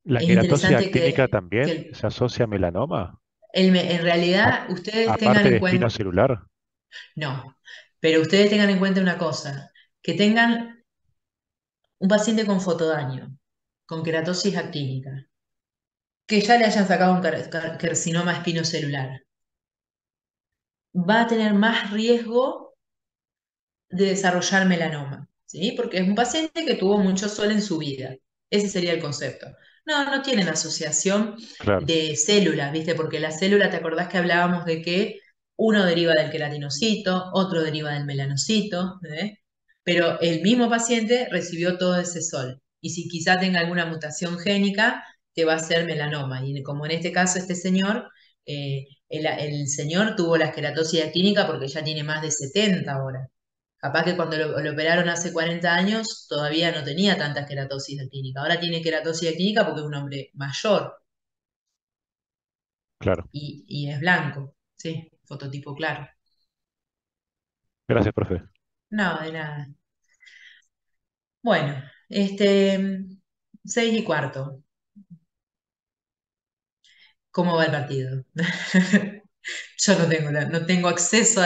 ¿La Es queratosis interesante actínica que también se asocia a melanoma? en A- realidad ustedes tengan aparte de en cuenta, espino celular. no, pero ustedes tengan en cuenta una cosa, que tengan un paciente con fotodaño, con queratosis actínica, que ya le hayan sacado un carcinoma espinocelular, va a tener más riesgo de desarrollar melanoma, ¿sí? Porque es un paciente que tuvo mucho sol en su vida. Ese sería el concepto. No, no tienen asociación Claro, de células, ¿viste? Porque la célula, ¿te acordás que hablábamos de que uno deriva del queratinocito, otro deriva del melanocito, ¿eh? Pero el mismo paciente recibió todo ese sol. Y si quizá tenga alguna mutación génica, te va a ser melanoma. Y como en este caso este señor, el señor tuvo la escleratosis actínica porque ya tiene más de 70 ahora. Capaz que cuando lo operaron hace 40 años todavía no tenía tanta queratosis actínica. Ahora tiene queratosis actínica porque es un hombre mayor claro. y es blanco. Sí, fototipo claro. Gracias, profe. No, de nada. Bueno, 6:15. ¿Cómo va el partido? Yo no tengo acceso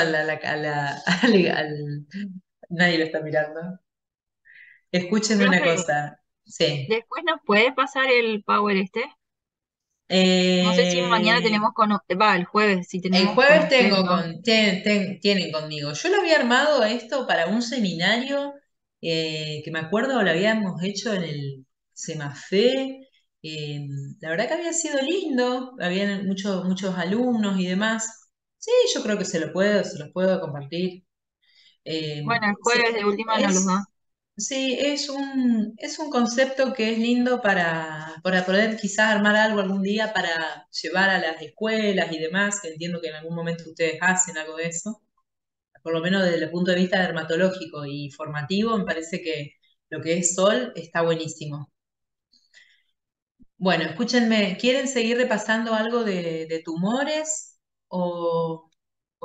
nadie lo está mirando. Escúchenme una Profe, cosa. Sí. después nos puede pasar el Power este. No sé si mañana Eh, tenemos el jueves, si El tenemos con jueves ustedes, ¿no? tienen conmigo. Yo lo había armado esto para un seminario que me acuerdo lo habíamos hecho en el Semafé. eh, la verdad que había sido lindo, habían muchos alumnos y demás. Sí, yo creo que se los puedo compartir. Bueno, el Sí, jueves de última nos los da. sí, es un concepto que es lindo para poder quizás armar algo algún día para llevar a las escuelas y demás, que entiendo que en algún momento ustedes hacen algo de eso, por lo menos desde el punto de vista dermatológico y formativo, me parece que lo que es sol está buenísimo. Bueno, escúchenme, ¿quieren seguir repasando algo de tumores o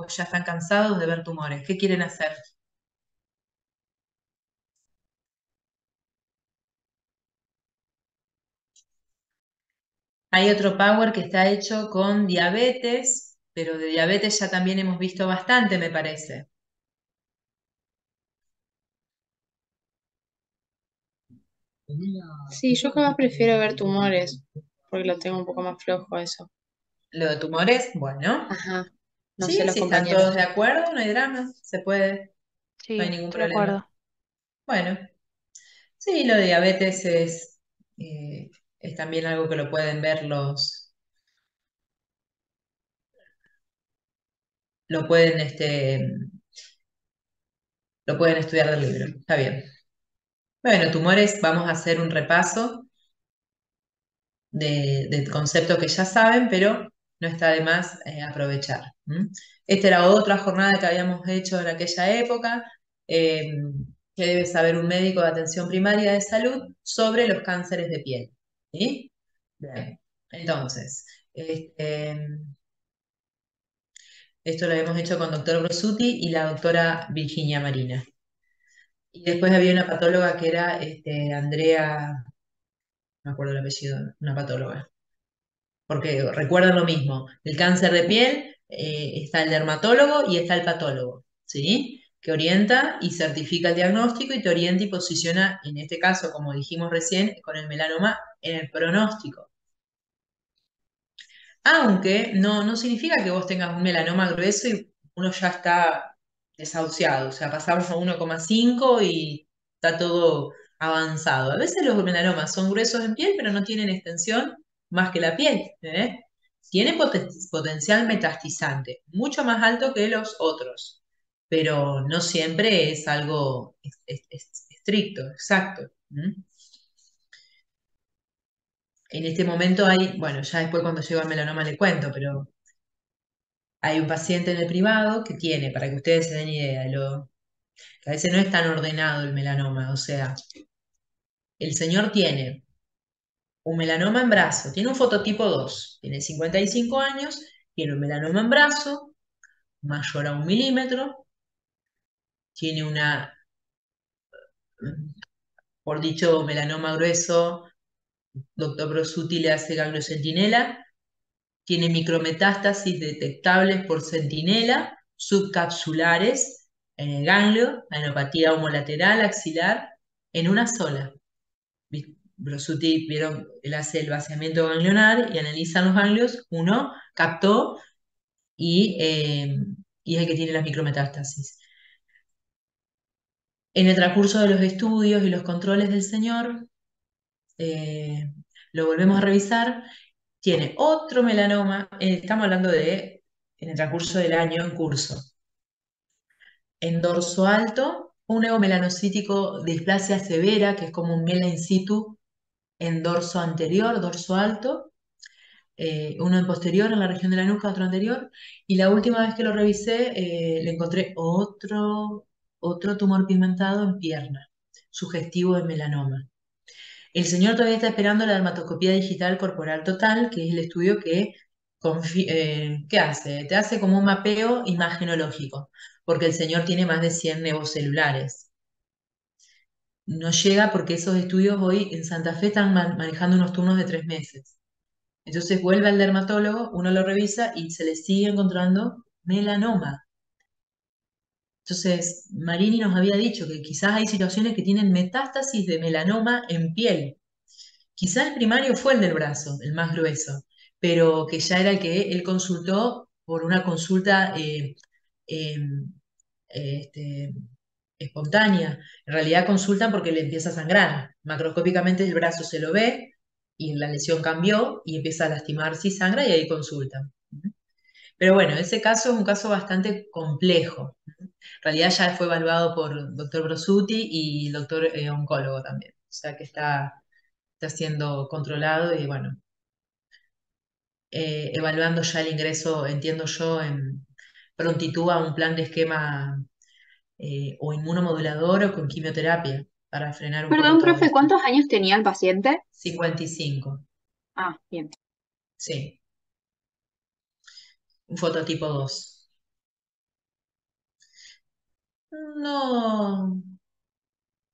ya están cansados de ver tumores? ¿Qué quieren hacer? Hay otro Power que está hecho con diabetes, pero de diabetes ya también hemos visto bastante, me parece. Sí, yo capaz prefiero ver tumores, porque lo tengo un poco más flojo eso. Lo de tumores, bueno, Ajá, no sé sí, los si están todos compañeros. de acuerdo, no hay drama, se puede, no Sí, hay ningún estoy de problema. acuerdo. Bueno, sí, lo de diabetes es también algo que lo pueden ver lo pueden, lo pueden estudiar del libro, está bien. Bueno, tumores, vamos a hacer un repaso de conceptos que ya saben, pero no está de más aprovechar. ¿M? Esta era otra jornada que habíamos hecho en aquella época, eh, que debe saber un médico de atención primaria de salud sobre los cánceres de piel. ¿Sí? Bien. Entonces, esto lo habíamos hecho con doctor Brosuti y la doctora Virginia Marina. Y después había una patóloga que era Andrea, no me acuerdo el apellido, una patóloga. Porque recuerden lo mismo, el cáncer de piel, está el dermatólogo y está el patólogo, ¿sí? Que orienta y certifica el diagnóstico y te orienta y posiciona, en este caso, como dijimos recién, con el melanoma en el pronóstico. Aunque no significa que vos tengas un melanoma grueso y uno ya está desahuciado, o sea, pasamos a 1,5 y está todo avanzado. A veces los melanomas son gruesos en piel, pero no tienen extensión más que la piel, ¿eh? Tiene potencial metastizante, mucho más alto que los otros, pero no siempre es algo estricto, exacto. ¿M? En este momento hay, bueno, ya después cuando llego al melanoma le cuento, pero hay un paciente en el privado que tiene, para que ustedes se den idea, que a veces no es tan ordenado el melanoma, o sea, el señor tiene un melanoma en brazo, tiene un fototipo 2, tiene 55 años, tiene un melanoma en brazo, mayor a 1 milímetro, tiene por dicho melanoma grueso, doctor Brosuti le hace ganglio centinela, tiene micrometástasis detectables por centinela, subcapsulares en el ganglio, adenopatía homolateral axilar, en una sola. Brosuti, vieron, él hace el vaciamiento ganglionar y analizan los ganglios, uno captó y es el que tiene las micrometástasis. En el transcurso de los estudios y los controles del señor, lo volvemos a revisar, tiene otro melanoma, estamos hablando de en el transcurso del año en curso. En dorso alto, un neomelanocítico de displasia severa, que es como un mela in situ en dorso anterior, dorso alto, uno en posterior en la región de la nuca, otro anterior, y la última vez que lo revisé le encontré otro tumor pigmentado en pierna, sugestivo de melanoma. El señor todavía está esperando la dermatoscopía digital corporal total, que es el estudio ¿qué hace? Te hace como un mapeo imagenológico, porque el señor tiene más de 100 nevos celulares. No llega porque esos estudios hoy en Santa Fe están manejando unos turnos de 3 meses. Entonces vuelve al dermatólogo, uno lo revisa y se le sigue encontrando melanoma. Entonces, Marini nos había dicho que quizás hay situaciones que tienen metástasis de melanoma en piel. Quizá el primario fue el del brazo, el más grueso, pero que ya era el que él consultó por una consulta eh, este, espontánea. En realidad consultan porque le empieza a sangrar. Macroscópicamente el brazo se lo ve y la lesión cambió y empieza a lastimarse y sangra y ahí consultan. Pero bueno, ese caso es un caso bastante complejo. En realidad ya fue evaluado por el doctor Brosuti y el doctor oncólogo también. O sea que está siendo controlado y bueno, evaluando ya el ingreso, entiendo yo, en prontitud a un plan de esquema o inmunomodulador o con quimioterapia para frenar un poco Perdón, todo profe, esto. ¿cuántos años tenía el paciente? 55, Ah, bien. sí, un fototipo 2. No,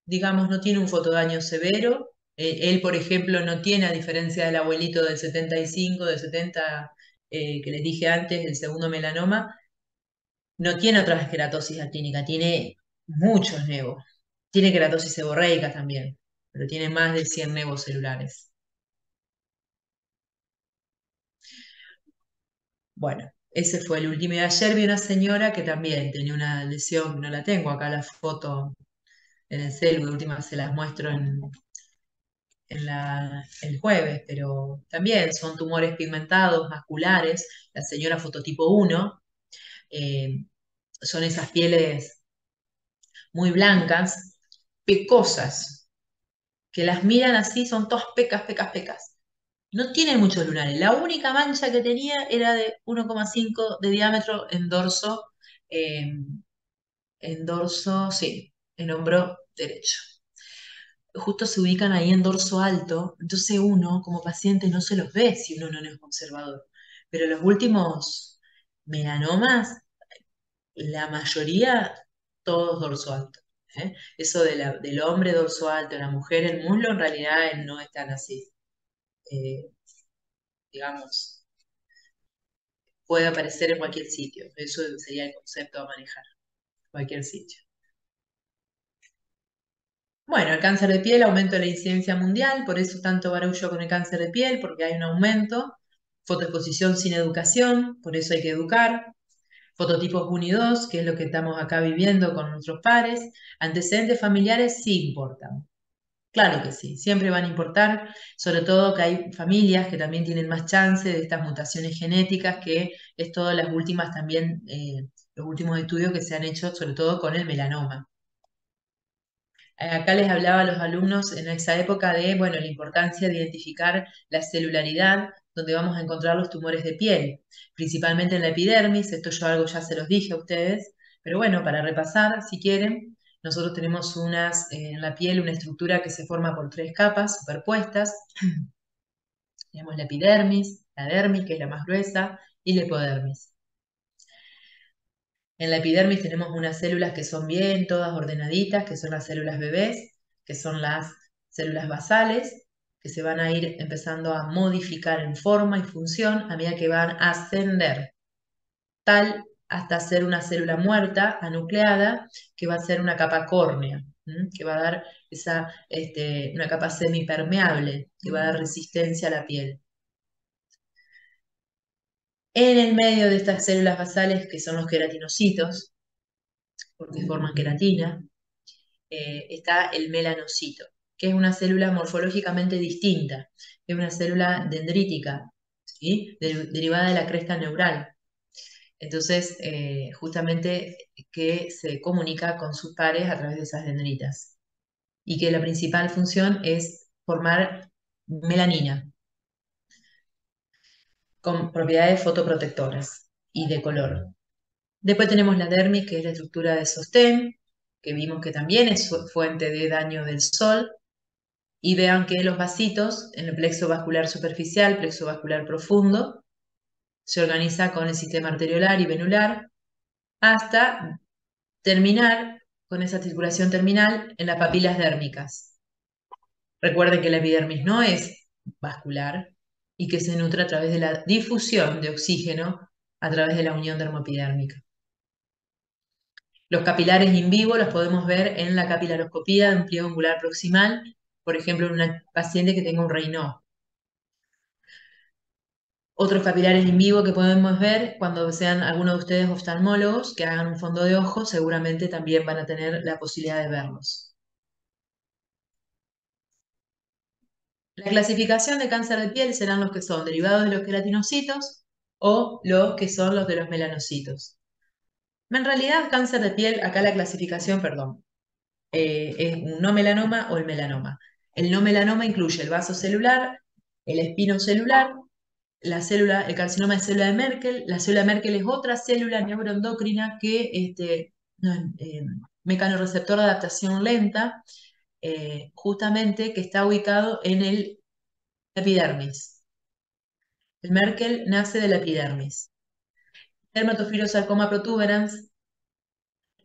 digamos, no tiene un fotodaño severo. Él, por ejemplo, no tiene, a diferencia del abuelito del 75, del 70, que les dije antes, el segundo melanoma, no tiene otra queratosis actínica, tiene muchos nevos. Tiene queratosis seborreica también, pero tiene más de 100 nevos celulares. Bueno, ese fue el último. Y ayer vi una señora que también tenía una lesión, no la tengo acá la foto en el celu, de última se las muestro el jueves, pero también son tumores pigmentados, maculares, la señora fototipo 1, eh, son esas pieles muy blancas, pecosas, que las miran así, son todas pecas, pecas, pecas. No tienen muchos lunares. La única mancha que tenía era de 1,5 de diámetro eh, en dorso, sí, en hombro derecho. Justo se ubican ahí en dorso alto, entonces uno como paciente no se los ve si uno no es conservador. Pero los últimos melanomas, la mayoría, todos dorso alto. Eso del hombre dorso alto, la mujer el muslo, en realidad no es tan así. Eh, digamos, puede aparecer en cualquier sitio. Eso sería el concepto a manejar, cualquier sitio. Bueno, el cáncer de piel, aumento de la incidencia mundial, por eso tanto barullo con el cáncer de piel, porque hay un aumento. Fotoexposición sin educación, por eso hay que educar. Fototipos 1 y 2, que es lo que estamos acá viviendo con nuestros pares. Antecedentes familiares sí importan. Claro que sí, siempre van a importar, sobre todo que hay familias que también tienen más chance de estas mutaciones genéticas, que es todas las últimas también, los últimos estudios que se han hecho, sobre todo con el melanoma. Acá les hablaba a los alumnos en esa época de, bueno, la importancia de identificar la celularidad, donde vamos a encontrar los tumores de piel, principalmente en la epidermis, esto yo algo ya se los dije a ustedes, pero bueno, para repasar, si quieren, nosotros tenemos en la piel una estructura que se forma por 3 capas superpuestas, tenemos la epidermis, la dermis, que es la más gruesa, y la hipodermis. En la epidermis tenemos unas células que son bien, todas ordenaditas, que son las células bebés, que son las células basales, que se van a ir empezando a modificar en forma y función a medida que van a ascender, tal hasta ser una célula muerta, anucleada, que va a ser una capa córnea, que va a dar una capa semipermeable, que va a dar resistencia a la piel. En el medio de estas células basales, que son los queratinocitos, porque forman queratina, está el melanocito, que es una célula morfológicamente distinta, es una célula dendrítica, ¿sí? Derivada de la cresta neural. Entonces, justamente que se comunica con sus pares a través de esas dendritas. Y que la principal función es formar melanina, con propiedades fotoprotectoras y de color. Después tenemos la dermis, que es la estructura de sostén, que vimos que también es fuente de daño del sol. Y vean que los vasitos, en el plexo vascular superficial, plexo vascular profundo, se organiza con el sistema arteriolar y venular, hasta terminar con esa circulación terminal en las papilas dérmicas. Recuerden que la epidermis no es vascular y que se nutre a través de la difusión de oxígeno a través de la unión dermoepidérmica. Los capilares in vivo los podemos ver en la capilaroscopía de un pliego angular proximal, por ejemplo, en una paciente que tenga un Raynaud. Otros capilares in vivo que podemos ver cuando sean algunos de ustedes oftalmólogos que hagan un fondo de ojo, seguramente también van a tener la posibilidad de verlos. La clasificación de cáncer de piel serán los que son derivados de los queratinocitos o los que son los de los melanocitos. En realidad, cáncer de piel, acá la clasificación, perdón, es un no melanoma o el melanoma. El no melanoma incluye el vaso celular, el espinocelular, el carcinoma de célula de Merkel. La célula de Merkel es otra célula neuroendocrina que mecanorreceptor de adaptación lenta, justamente que está ubicado en el epidermis. El Merkel nace de la epidermis. Dermatofibrosarcoma protuberans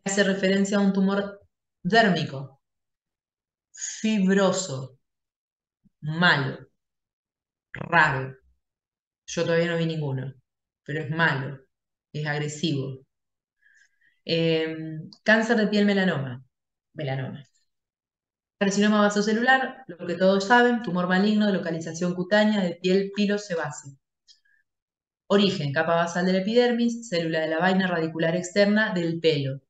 hace referencia a un tumor dérmico, fibroso, malo, raro. Yo todavía no vi ninguno, pero es malo, es agresivo. Cáncer de piel melanoma. Carcinoma vasocelular, lo que todos saben, tumor maligno de localización cutánea de piel pilosebácea. Origen, capa basal de la epidermis, célula de la vaina radicular externa del pelo.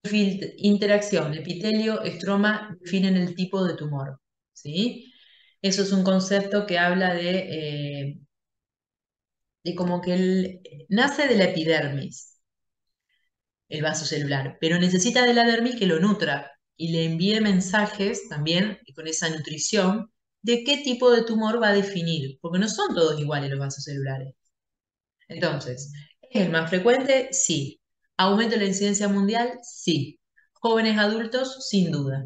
Interacción, epitelio, estroma definen el tipo de tumor. ¿Sí? Eso es un concepto que habla de como que nace de la epidermis, el vaso celular, pero necesita de la dermis que lo nutra y le envíe mensajes también con esa nutrición de qué tipo de tumor va a definir, porque no son todos iguales los vasos celulares. Entonces, ¿es el más frecuente? Sí. ¿Aumenta la incidencia mundial? Sí. ¿Jóvenes adultos? Sin duda.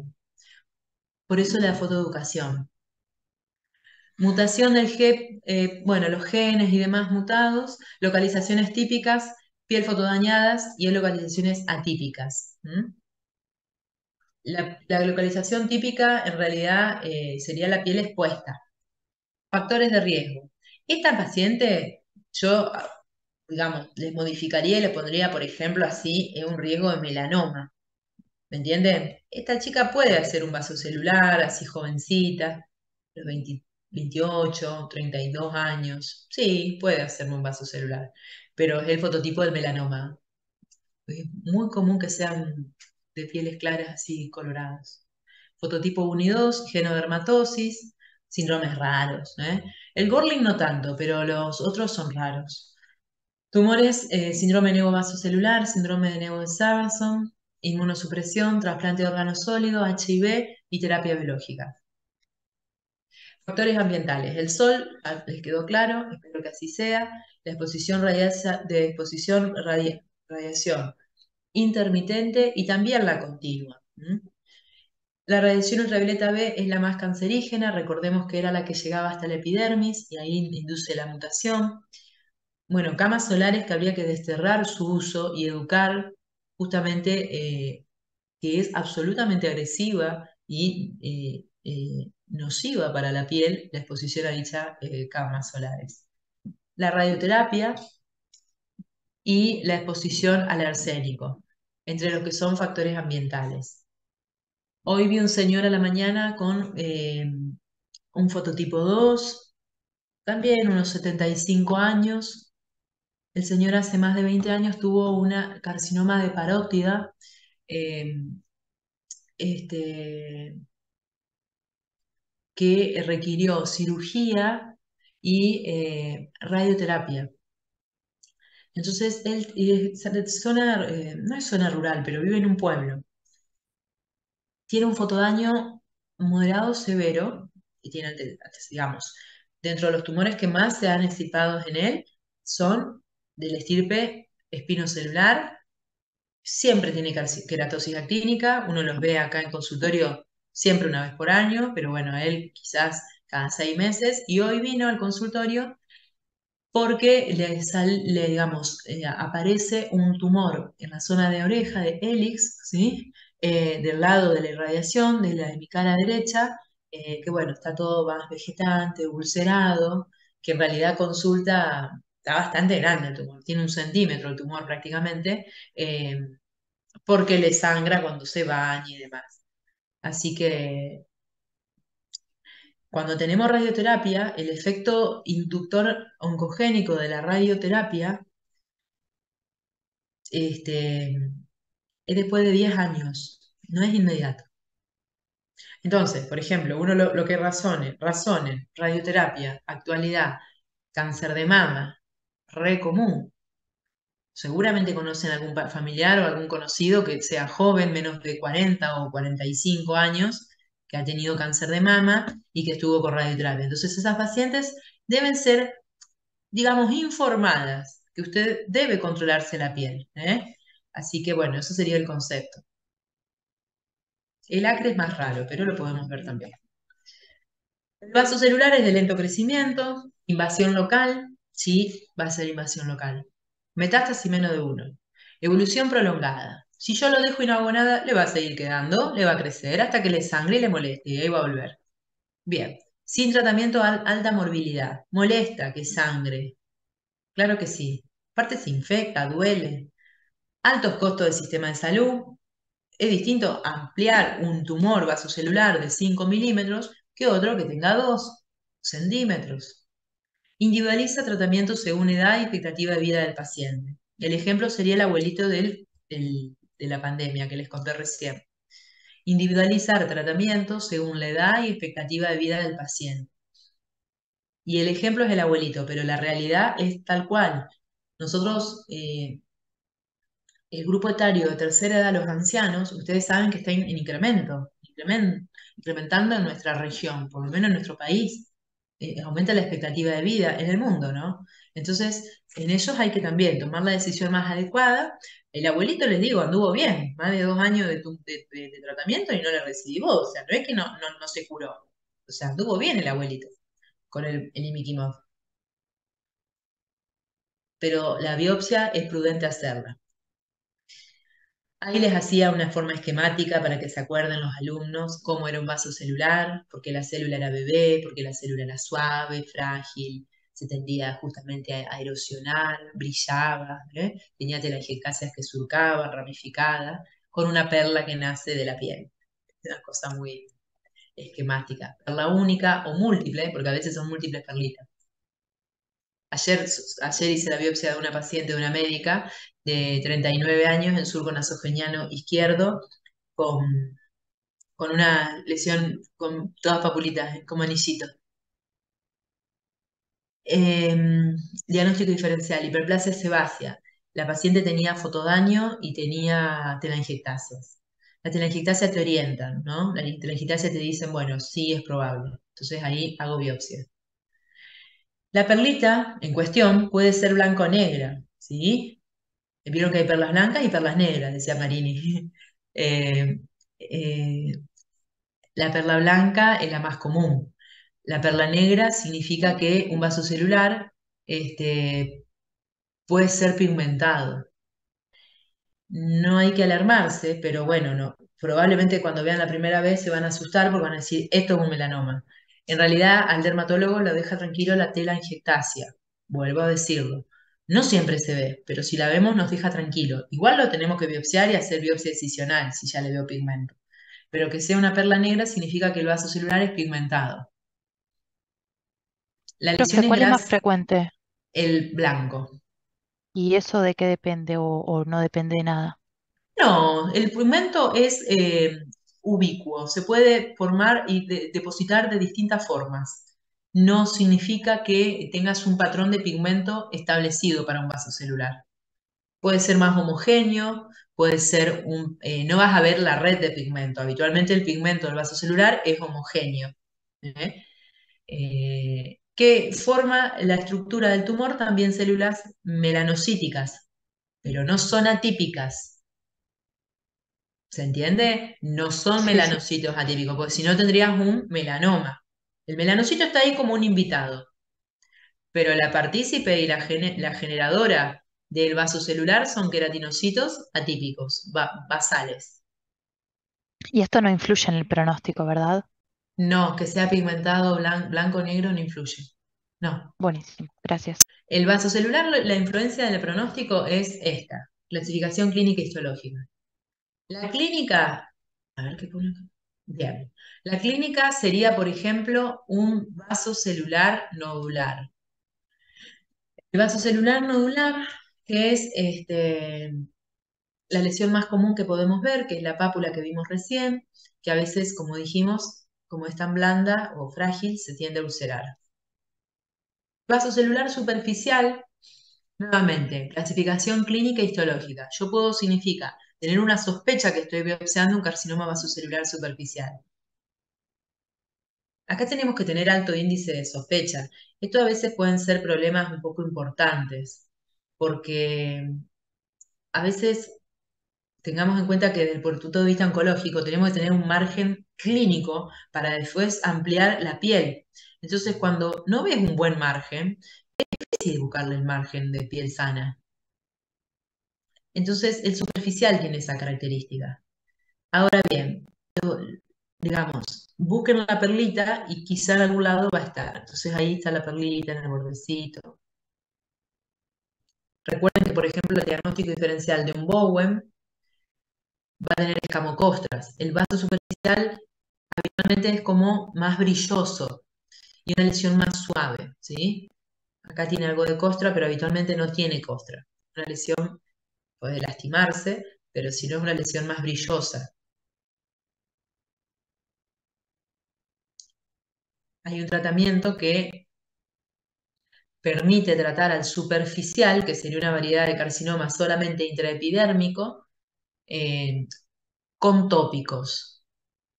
Por eso la fotoeducación. Mutación del gen, los genes y demás mutados, localizaciones típicas, piel fotodañadas y localizaciones atípicas. La localización típica en realidad sería la piel expuesta. Factores de riesgo. Esta paciente, yo, digamos, les modificaría y le pondría, por ejemplo, así, un riesgo de melanoma. ¿Me entienden? Esta chica puede hacer un vaso celular, así jovencita, los 28, 32 años. Sí, puede hacerme un vaso celular, pero es el fototipo del melanoma. Es muy común que sean de pieles claras así coloradas. Fototipo 1 y 2, genodermatosis, síndromes raros. El Gorlin no tanto, pero los otros son raros. Tumores, síndrome neovasocelular, síndrome de Neue-Sabazon, inmunosupresión, trasplante de órgano sólido, HIV y terapia biológica. Factores ambientales. El sol, les quedó claro, espero que así sea. La exposición radiación intermitente y también la continua. La radiación ultravioleta B es la más cancerígena, recordemos que era la que llegaba hasta la epidermis y ahí induce la mutación. Bueno, camas solares que habría que desterrar su uso y educar justamente que es absolutamente agresiva y nociva para la piel la exposición a dichas camas solares. La radioterapia y la exposición al arsénico, entre los que son factores ambientales. Hoy vi un señor a la mañana con un fototipo 2, también unos 75 años. El señor hace más de 20 años tuvo una carcinoma de parótida, eh, este, que requirió cirugía y radioterapia. Entonces, él no es zona rural, pero vive en un pueblo. Tiene un fotodaño moderado severo y tiene, digamos, dentro de los tumores que más se han extirpado en él, son del estirpe espinocelular. Siempre tiene queratosis actínica, uno los ve acá en consultorio siempre una vez por año, pero bueno, él quizás cada 6 meses, y hoy vino al consultorio porque digamos, aparece un tumor en la zona de oreja de hélix, ¿sí? Del lado de la irradiación, de mi cara derecha, que bueno, está todo más vegetante, ulcerado, que en realidad está bastante grande el tumor, tiene 1 centímetro el tumor prácticamente, porque le sangra cuando se baña y demás. Así que cuando tenemos radioterapia, el efecto inductor oncogénico de la radioterapia es después de 10 años, no es inmediato. Entonces, por ejemplo, uno lo que razone, radioterapia, actualidad, cáncer de mama, re común. Seguramente conocen algún familiar o algún conocido que sea joven, menos de 40 o 45 años, que ha tenido cáncer de mama y que estuvo con radioterapia. Entonces, esas pacientes deben ser, digamos, informadas que usted debe controlarse la piel, ¿eh? Así que, bueno, eso sería el concepto. El acre es más raro, pero lo podemos ver también. El vaso celular es de lento crecimiento, invasión local, sí, va a ser invasión local. Metástasis menos de 1. Evolución prolongada. Si yo lo dejo y no hago nada, le va a seguir quedando, le va a crecer hasta que le sangre y le moleste, y ahí va a volver. Bien, sin tratamiento, alta morbilidad. Molesta que sangre. Claro que sí. Aparte se infecta, duele. Altos costos del sistema de salud. Es distinto ampliar un tumor vasocelular de 5 milímetros que otro que tenga 2 centímetros. Individualiza tratamiento según edad y expectativa de vida del paciente. El ejemplo sería el abuelito de la pandemia que les conté recién. Individualizar tratamiento según la edad y expectativa de vida del paciente. Y el ejemplo es el abuelito, pero la realidad es tal cual. Nosotros, el grupo etario de tercera edad, los ancianos, ustedes saben que está en incremento, incrementando en nuestra región, por lo menos en nuestro país. Aumenta la expectativa de vida en el mundo, ¿no? Entonces, en ellos hay que también tomar la decisión más adecuada. El abuelito, les digo, anduvo bien, más de 2 años de tratamiento y no le recidivó, o sea, no es que no se curó, o sea, anduvo bien el abuelito con el imiquimod. Pero la biopsia es prudente hacerla. Ahí les hacía una forma esquemática para que se acuerden los alumnos cómo era un vaso celular, porque la célula era bebé, porque la célula era suave, frágil, se tendía justamente a erosionar, brillaba, ¿eh? Tenía telangiectasias que surcaban, ramificadas, con una perla que nace de la piel. Una cosa muy esquemática. Perla única o múltiple, porque a veces son múltiples perlitas. Ayer hice la biopsia de una paciente, de una médica de 39 años en surco nasogeniano izquierdo, con, con una lesión con todas papulitas, como anillito. Diagnóstico diferencial, hiperplasia sebácea. La paciente tenía fotodaño y tenía telangiectasias. La telangiectasia te orientan, ¿no? La telangiectasia te dicen, bueno, sí es probable. Entonces ahí hago biopsia. La perlita en cuestión puede ser blanca o negra, ¿sí? Vieron que hay perlas blancas y perlas negras, decía Marini. Eh, eh, la perla blanca es la más común. La perla negra significa que un vaso celular puede ser pigmentado. no hay que alarmarse, pero bueno, no, probablemente cuando vean la primera vez se van a asustar porque van a decir, esto es un melanoma. En realidad, al dermatólogo lo deja tranquilo la telangiectasia, vuelvo a decirlo. No siempre se ve, pero si la vemos nos deja tranquilo. Igual lo tenemos que biopsiar y hacer biopsia excisional si ya le veo pigmento. Pero que sea una perla negra significa que el vaso celular es pigmentado. La lesión es ¿Cuál es más frecuente? el blanco. ¿Y eso de qué depende o no depende de nada? No, el pigmento es ubicuo, se puede formar y depositar de distintas formas. No significa que tengas un patrón de pigmento establecido para un vaso celular. Puede ser más homogéneo, puede ser no vas a ver la red de pigmento. Habitualmente el pigmento del vaso celular es homogéneo. ¿Eh? Que forma la estructura del tumor también células melanocíticas, pero no son atípicas. ¿Se entiende? No son Sí, sí. melanocitos atípicos, porque si no tendrías un melanoma. El melanocito está ahí como un invitado, pero la partícipe y la generadora del vaso celular son queratinocitos atípicos, basales. Y esto no influye en el pronóstico, ¿verdad? No, que sea pigmentado blanco o negro no influye. No. Buenísimo, gracias. El vaso celular, la influencia del pronóstico es esta, clasificación clínica histológica. La clínica, a ver qué pone acá. Bien. La clínica sería, por ejemplo, un vaso celular nodular. El vaso celular nodular, que es la lesión más común que podemos ver, que es la pápula que vimos recién, que a veces, como dijimos, como es tan blanda o frágil, se tiende a ulcerar. Vaso celular superficial, nuevamente, clasificación clínica histológica. Yo puedo, significa, tener una sospecha que estoy biopsiando un carcinoma vasocelular superficial. Acá tenemos que tener alto índice de sospecha. Esto a veces pueden ser problemas un poco importantes, porque a veces tengamos en cuenta que desde el punto de vista oncológico tenemos que tener un margen clínico para después ampliar la piel. Entonces, cuando no ves un buen margen, es difícil buscarle el margen de piel sana. Entonces, el superficial tiene esa característica. Ahora bien, digamos, busquen la perlita y quizá en algún lado va a estar. Entonces ahí está la perlita en el bordecito. Recuerden que, por ejemplo, el diagnóstico diferencial de un Bowen va a tener escamocostras. El vaso superficial habitualmente es como más brilloso y una lesión más suave, ¿sí? Acá tiene algo de costra, pero habitualmente no tiene costra. Una lesión puede lastimarse, pero si no es una lesión más brillosa. Hay un tratamiento que permite tratar al superficial, que sería una variedad de carcinoma solamente intraepidérmico, eh, con tópicos.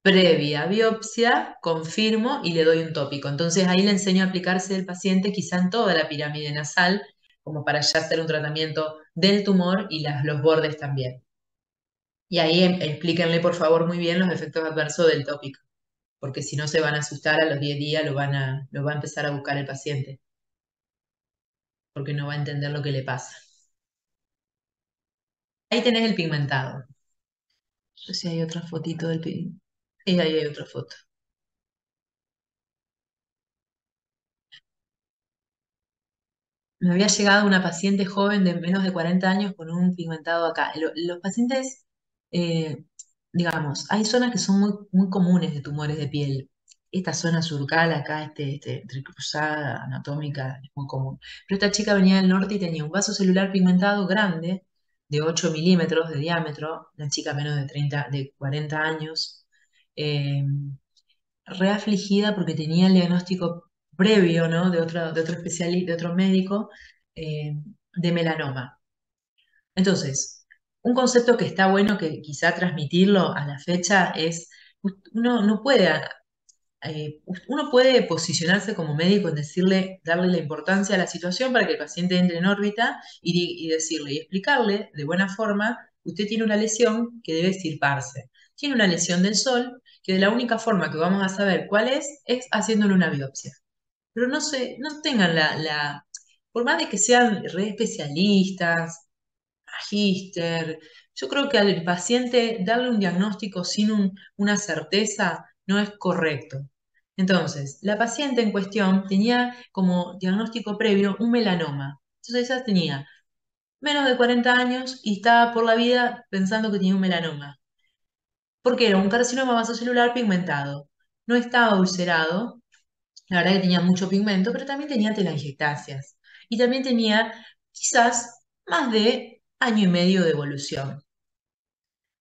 Previa biopsia, confirmo y le doy un tópico. Entonces ahí le enseño a aplicarse el paciente quizá en toda la pirámide nasal, como para ya hacer un tratamiento del tumor y los bordes también. Y ahí explíquenle por favor muy bien los efectos adversos del tópico, porque si no se van a asustar a los 10 días, lo va a empezar a buscar el paciente, porque no va a entender lo que le pasa. Ahí tenés el pigmentado. No sé si hay otra fotito del pigmentado. Y ahí hay otra foto. Me había llegado una paciente joven de menos de 40 años con un pigmentado acá. Los pacientes, eh, digamos, hay zonas que son muy, muy comunes de tumores de piel. Esta zona surcal acá, entrecruzada anatómica, es muy común. Pero esta chica venía del norte y tenía un vaso celular pigmentado grande, de 8 milímetros de diámetro, una chica menos de 30, de 40 años. eh, Reafligida porque tenía el diagnóstico previo, ¿no? De otro especialista, de otro médico, de melanoma. Entonces, un concepto que está bueno que quizá transmitirlo a la fecha es, uno no puede, uno puede posicionarse como médico en decirle, darle la importancia a la situación para que el paciente entre en órbita y decirle y explicarle de buena forma, usted tiene una lesión que debe extirparse. Tiene una lesión del sol, que de la única forma que vamos a saber cuál es haciéndole una biopsia. Pero no tengan por más de que sean re especialistas, magíster, Yo creo que al paciente darle un diagnóstico sin una certeza no es correcto. Entonces, la paciente en cuestión tenía como diagnóstico previo un melanoma. Entonces ella tenía menos de 40 años y estaba por la vida pensando que tenía un melanoma, porque era un carcinoma vasocelular pigmentado. No estaba ulcerado, la verdad que tenía mucho pigmento, pero también tenía telangiectasias. Y también tenía quizás más de año y medio de evolución.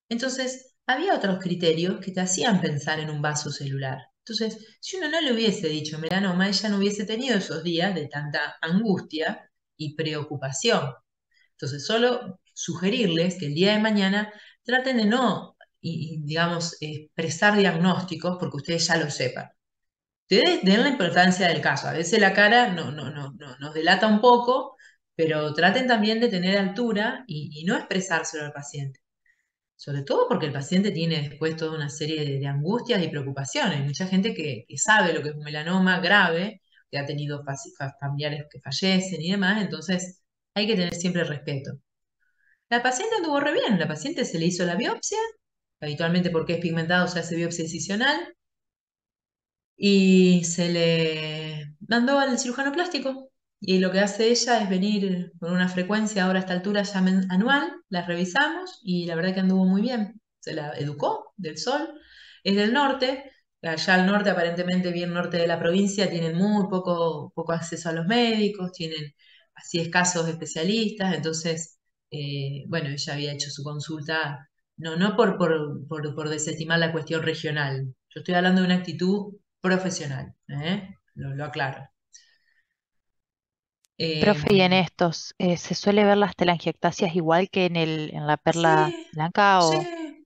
Entonces, había otros criterios que te hacían pensar en un vaso celular. Entonces, si uno no le hubiese dicho melanoma, ella no hubiese tenido esos días de tanta angustia y preocupación. Entonces, solo sugerirles que el día de mañana traten de no, digamos, expresar diagnósticos porque ustedes ya lo sepan. Ustedes den la importancia del caso. A veces la cara nos delata un poco, pero traten también de tener altura y no expresárselo al paciente. Sobre todo porque el paciente tiene después toda una serie de angustias y preocupaciones. Hay mucha gente que sabe lo que es un melanoma grave, que ha tenido familiares que fallecen y demás, entonces hay que tener siempre respeto. La paciente anduvo re bien, la paciente se le hizo la biopsia, habitualmente porque es pigmentado se hace biopsia excisional, y se le mandó al cirujano plástico. Y lo que hace ella es venir con una frecuencia ahora a esta altura ya anual, la revisamos y la verdad que anduvo muy bien. Se la educó del sol, es del norte, allá al norte, aparentemente bien norte de la provincia, tienen muy poco acceso a los médicos, tienen así escasos especialistas, entonces, bueno, ella había hecho su consulta, no por desestimar la cuestión regional. Yo estoy hablando de una actitud profesional, ¿eh? Lo aclaro. Eh, Profe, y en estos, ¿se suele ver las telangiectasias igual que en la perla sí, blanca sí.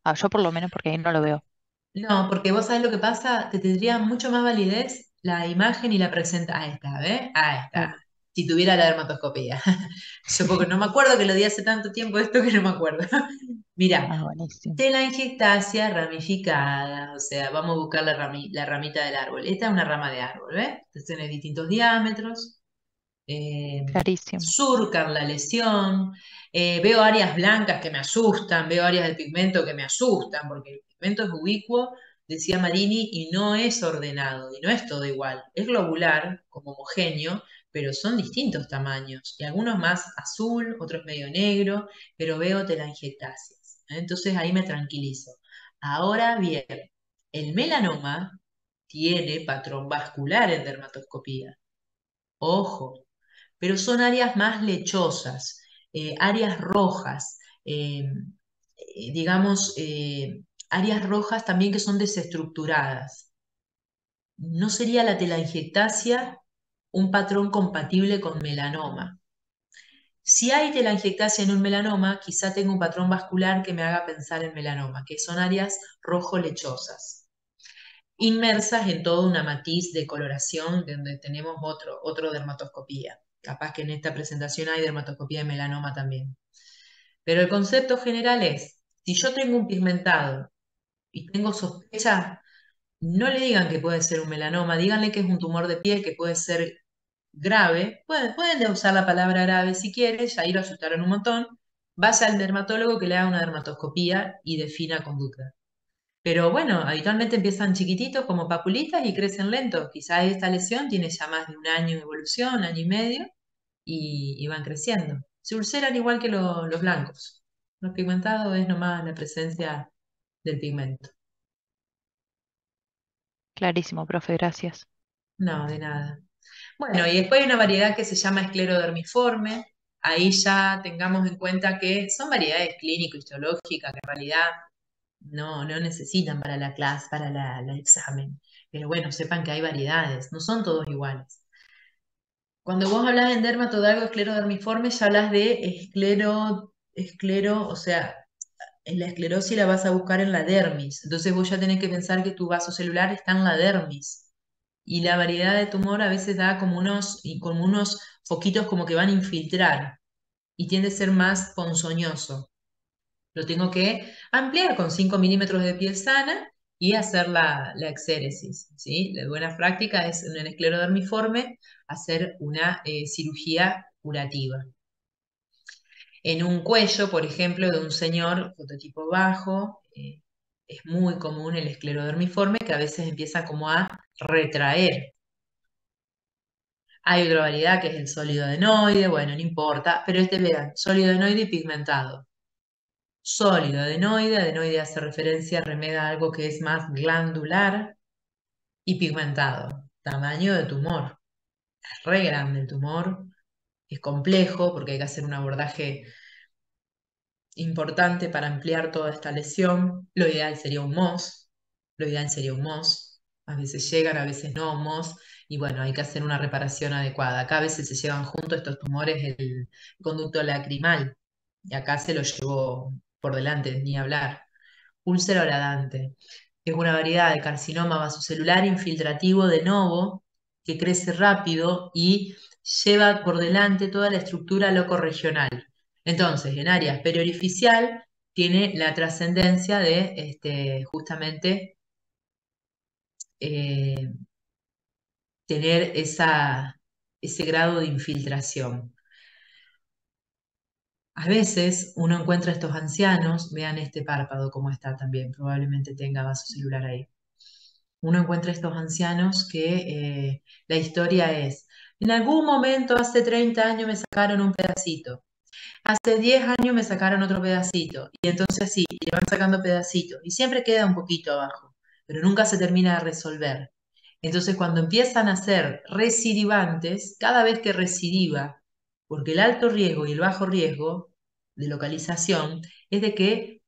o yo por lo menos porque ahí no lo veo? No, porque vos sabés lo que pasa, te tendría mucho más validez la imagen y la presentación. Ahí está, ¿ves? Ahí está. Bien. Si tuviera la dermatoscopía. Yo porque no me acuerdo que lo di hace tanto tiempo esto que no me acuerdo. Mirá, Ah, buenísimo. telangiectasia ramificada, o sea, vamos a buscar la ramita del árbol. Esta es una rama de árbol, ¿ves? Entonces tiene distintos diámetros. eh, Clarísimo. Surcan la lesión, veo áreas blancas que me asustan, veo áreas del pigmento que me asustan, porque el pigmento es ubicuo, decía Marini, y no es ordenado, y no es todo igual, es globular, como homogéneo, pero son distintos tamaños, y algunos más azul, otros medio negro, pero veo telangiectasias. Entonces ahí me tranquilizo. Ahora bien, el melanoma tiene patrón vascular en dermatoscopía. Ojo, pero son áreas más lechosas, áreas rojas, digamos, áreas rojas también que son desestructuradas. ¿No sería la telangiectasia un patrón compatible con melanoma? Si hay telangiectasia en un melanoma, quizá tenga un patrón vascular que me haga pensar en melanoma, que son áreas rojo-lechosas, inmersas en toda una matiz de coloración donde tenemos otro dermatoscopía. Capaz que en esta presentación hay dermatoscopía de melanoma también. Pero el concepto general es, si yo tengo un pigmentado y tengo sospecha, no le digan que puede ser un melanoma, díganle que es un tumor de piel que puede ser grave. Pueden usar la palabra grave si quieren, ya ahí lo asustaron un montón. Vaya al dermatólogo que le haga una dermatoscopía y defina conducta. Pero bueno, habitualmente empiezan chiquititos como papulitas y crecen lento. Quizás esta lesión tiene ya más de un año de evolución, año y medio, y van creciendo. Se ulceran igual que los blancos. Los pigmentados es nomás la presencia del pigmento. Clarísimo, profe, gracias. No, de nada. Bueno, y después hay una variedad que se llama esclerodermiforme. Ahí ya tengamos en cuenta que son variedades clínico-histológicas que en realidad no necesitan para la clase, para la examen. Pero bueno, sepan que hay variedades, no son todos iguales. Cuando vos hablas en dermato de algo esclerodermiforme, ya hablas de o sea, en la esclerosis la vas a buscar en la dermis. Entonces vos ya tenés que pensar que tu vaso celular está en la dermis. Y la variedad de tumor a veces da como unos foquitos como que van a infiltrar y tiende a ser más ponzoñoso. Lo tengo que ampliar con 5 milímetros de piel sana y hacer la exéresis, ¿sí? La buena práctica es en el esclerodermiforme hacer una cirugía curativa. En un cuello, por ejemplo, de un señor fototipo bajo, es muy común el esclerodermiforme que a veces empieza como a retraer. Hay otra variedad que es el sólido adenoide, bueno, no importa, pero vean, sólido adenoide y pigmentado. Sólido adenoide, adenoide hace referencia, remeda a algo que es más glandular y pigmentado. Tamaño de tumor. Es re grande el tumor, es complejo porque hay que hacer un abordaje importante para ampliar toda esta lesión. Lo ideal sería un MOS, lo ideal sería un MOS. A veces llegan, a veces no MOS, y bueno, hay que hacer una reparación adecuada. Acá a veces se llevan juntos estos tumores el conducto lacrimal, y acá se lo llevó por delante, ni hablar. Úlcera horadante. Es una variedad de carcinoma vasocelular infiltrativo de novo que crece rápido y lleva por delante toda la estructura locorregional. Entonces, en áreas periorificial tiene la trascendencia de justamente eh, tener ese grado de infiltración. A veces uno encuentra a estos ancianos, vean este párpado como está también, probablemente tenga vasocelular ahí. Uno encuentra a estos ancianos que la historia es, en algún momento hace 30 años me sacaron un pedacito, hace 10 años me sacaron otro pedacito, y entonces así, y le van sacando pedacitos, y siempre queda un poquito abajo, pero nunca se termina de resolver. Entonces cuando empiezan a ser recidivantes, cada vez que recidiva, porque el alto riesgo y el bajo riesgo de localización es de que,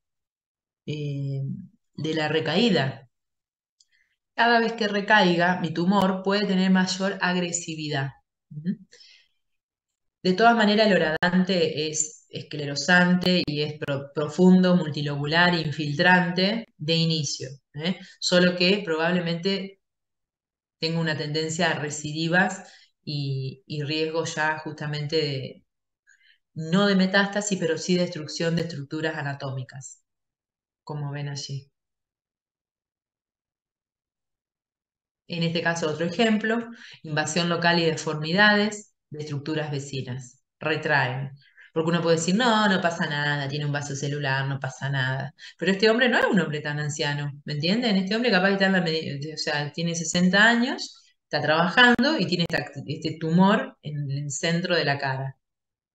eh, de la recaída, cada vez que recaiga, mi tumor puede tener mayor agresividad. ¿Mm? De todas maneras, el horadante es esclerosante y es profundo, multilobular, infiltrante de inicio, solo que probablemente tenga una tendencia a recidivas y riesgo ya justamente no de metástasis, pero sí de destrucción de estructuras anatómicas, como ven allí. En este caso, otro ejemplo, invasión local y deformidades de estructuras vecinas. Retraen. Porque uno puede decir, no, no pasa nada, tiene un vaso celular, no pasa nada. Pero este hombre no es un hombre tan anciano, ¿me entienden? Este hombre capaz de estar o sea, tiene 60 años, está trabajando y tiene este tumor en el centro de la cara.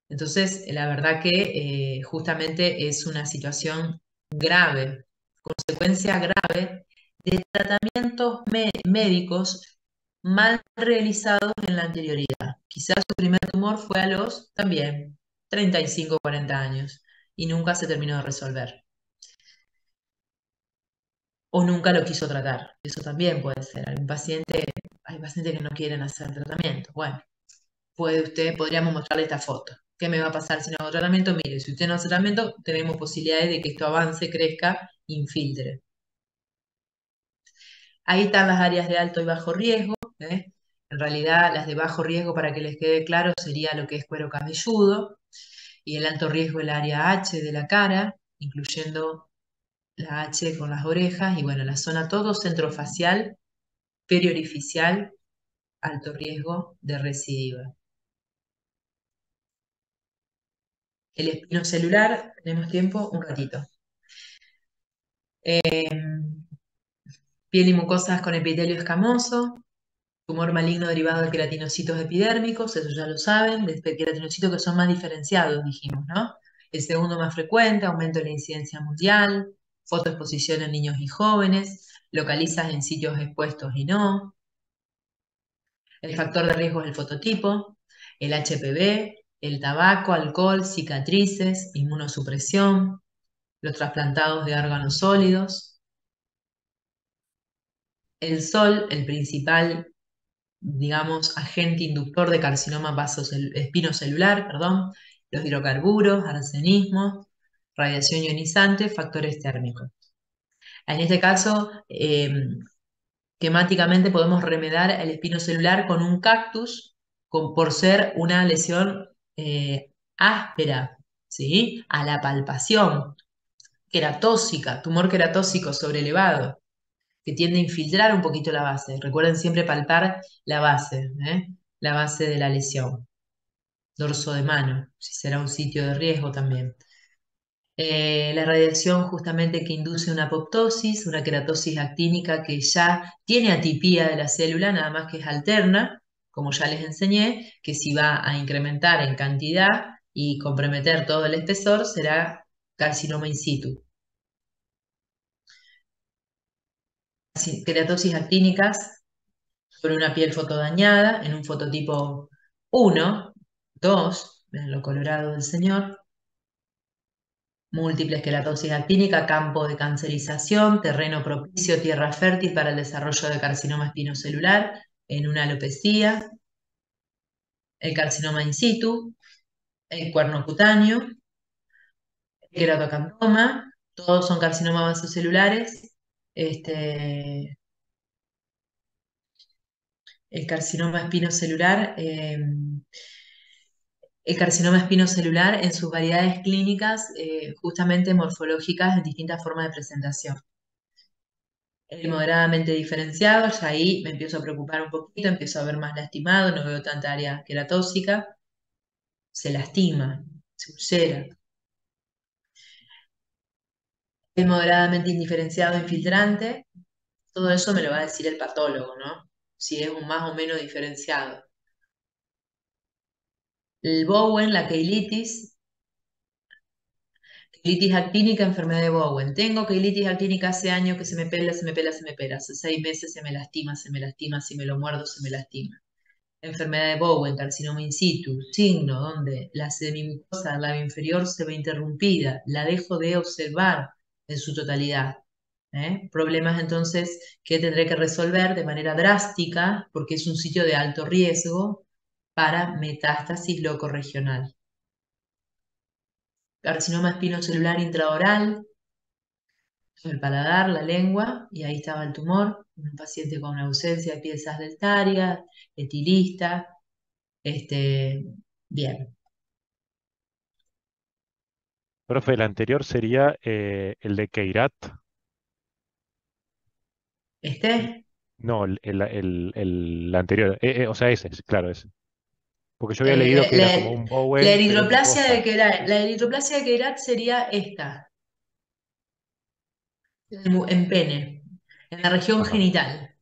Entonces, la verdad que justamente es una situación grave, consecuencia grave de tratamientos médicos mal realizados en la anterioridad. Quizás su primer tumor fue a los también 35 o 40 años y nunca se terminó de resolver. O nunca lo quiso tratar. Eso también puede ser. Hay pacientes que no quieren hacer tratamiento. Bueno, podríamos mostrarle esta foto. ¿Qué me va a pasar si no hago tratamiento? Mire, si usted no hace tratamiento, tenemos posibilidades de que esto avance, crezca, infiltre. Ahí están las áreas de alto y bajo riesgo. En realidad, las de bajo riesgo, para que les quede claro, sería lo que es cuero cabelludo. Y el alto riesgo, el área H de la cara, incluyendo la H con las orejas. Y bueno, la zona todo centrofacial, periorificial, alto riesgo de recidiva. El espinocelular, tenemos tiempo, un ratito. Piel y mucosas con epitelio escamoso, tumor maligno derivado de queratinocitos epidérmicos, eso ya lo saben, de queratinocitos que son más diferenciados, dijimos, ¿no? El segundo más frecuente, aumento de la incidencia mundial, fotoexposición en niños y jóvenes, localizas en sitios expuestos y no. El factor de riesgo es el fototipo, el HPV, el tabaco, alcohol, cicatrices, inmunosupresión, los trasplantados de órganos sólidos. El sol, el principal, digamos, agente inductor de carcinoma espinocelular, perdón, los hidrocarburos, arsenismo, radiación ionizante, factores térmicos. En este caso, temáticamente podemos remediar el espinocelular con un cactus por ser una lesión áspera, ¿sí? A la palpación, queratóxica, tumor queratóxico sobrelevado, que tiende a infiltrar un poquito la base. Recuerden siempre palpar la base de la lesión. dorso de mano, si será un sitio de riesgo también. La radiación justamente que induce una apoptosis, una queratosis actínica que ya tiene atipía de la célula, nada más que es alterna, como ya les enseñé, que si va a incrementar en cantidad y comprometer todo el espesor, será carcinoma in situ. Queratosis actínicas sobre una piel fotodañada, en un fototipo 1, 2, en lo colorado del señor. Múltiple esclerosis actínica, campo de cancerización, terreno propicio, tierra fértil para el desarrollo de carcinoma espinocelular en una alopecia, el carcinoma in situ, el cuerno cutáneo, el queratocantoma, todos son carcinomas vasocelulares. El carcinoma espinocelular, el carcinoma espinocelular en sus variedades clínicas, justamente morfológicas en distintas formas de presentación. El moderadamente diferenciado, ya ahí me empiezo a preocupar un poquito, empiezo a ver más lastimado, no veo tanta área queratóxica, se lastima, se ulcera. El moderadamente indiferenciado infiltrante, todo eso me lo va a decir el patólogo, ¿no? Si es un más o menos diferenciado. El Bowen, la keilitis actínica, enfermedad de Bowen. Tengo keilitis actínica hace años que se me pela, se me pela, se me pela. Hace 6 meses se me lastima, si me lo muerdo se me lastima. Enfermedad de Bowen, carcinoma in situ, signo donde la semimucosa del labio inferior se ve interrumpida, la dejo de observar en su totalidad. Problemas entonces que tendré que resolver de manera drástica porque es un sitio de alto riesgo para metástasis locorregional. Carcinoma espinocelular intraoral, el paladar, la lengua, y ahí estaba el tumor, un paciente con ausencia de piezas dentarias, etilista, bien. Profe, el anterior sería el de Keirat. ¿Este? No, el anterior. O sea, ese, claro, ese. Porque yo había leído Eh, que era como un la Bowen, pero eritroplasia de mucosa. Queralt, la eritroplasia de Queralt sería esta, en pene, en la región Ajá. genital.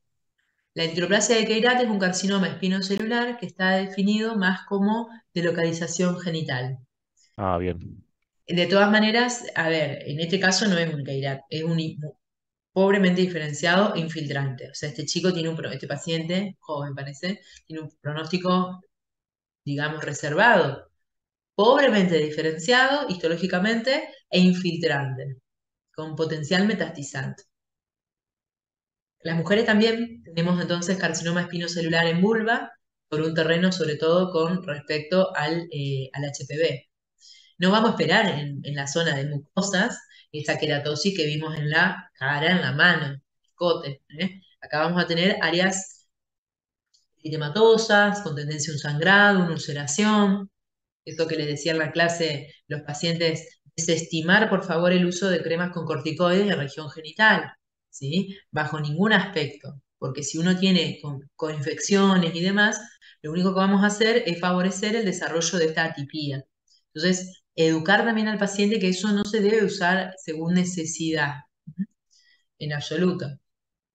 La eritroplasia de Queralt es un carcinoma espinocelular que está definido más como de localización genital. Ah, bien. De todas maneras, a ver, en este caso no es un Queralt, es un pobremente diferenciado infiltrante. O sea, este chico tiene este paciente, joven parece, tiene un pronóstico, digamos, reservado, pobremente diferenciado histológicamente e infiltrante, con potencial metastizante. Las mujeres también tenemos entonces carcinoma espinocelular en vulva, por un terreno sobre todo con respecto al HPV. No vamos a esperar en la zona de mucosas esa queratosis que vimos en la cara, en la mano, en el escote. Acá vamos a tener áreas eritematosas, con tendencia a un sangrado, una ulceración. Esto que les decía en la clase, los pacientes, desestimar por favor el uso de cremas con corticoides en región genital, ¿sí? Bajo ningún aspecto, porque si uno tiene con infecciones y demás, lo único que vamos a hacer es favorecer el desarrollo de esta atipía. Entonces, educar también al paciente que eso no se debe usar según necesidad, en absoluto.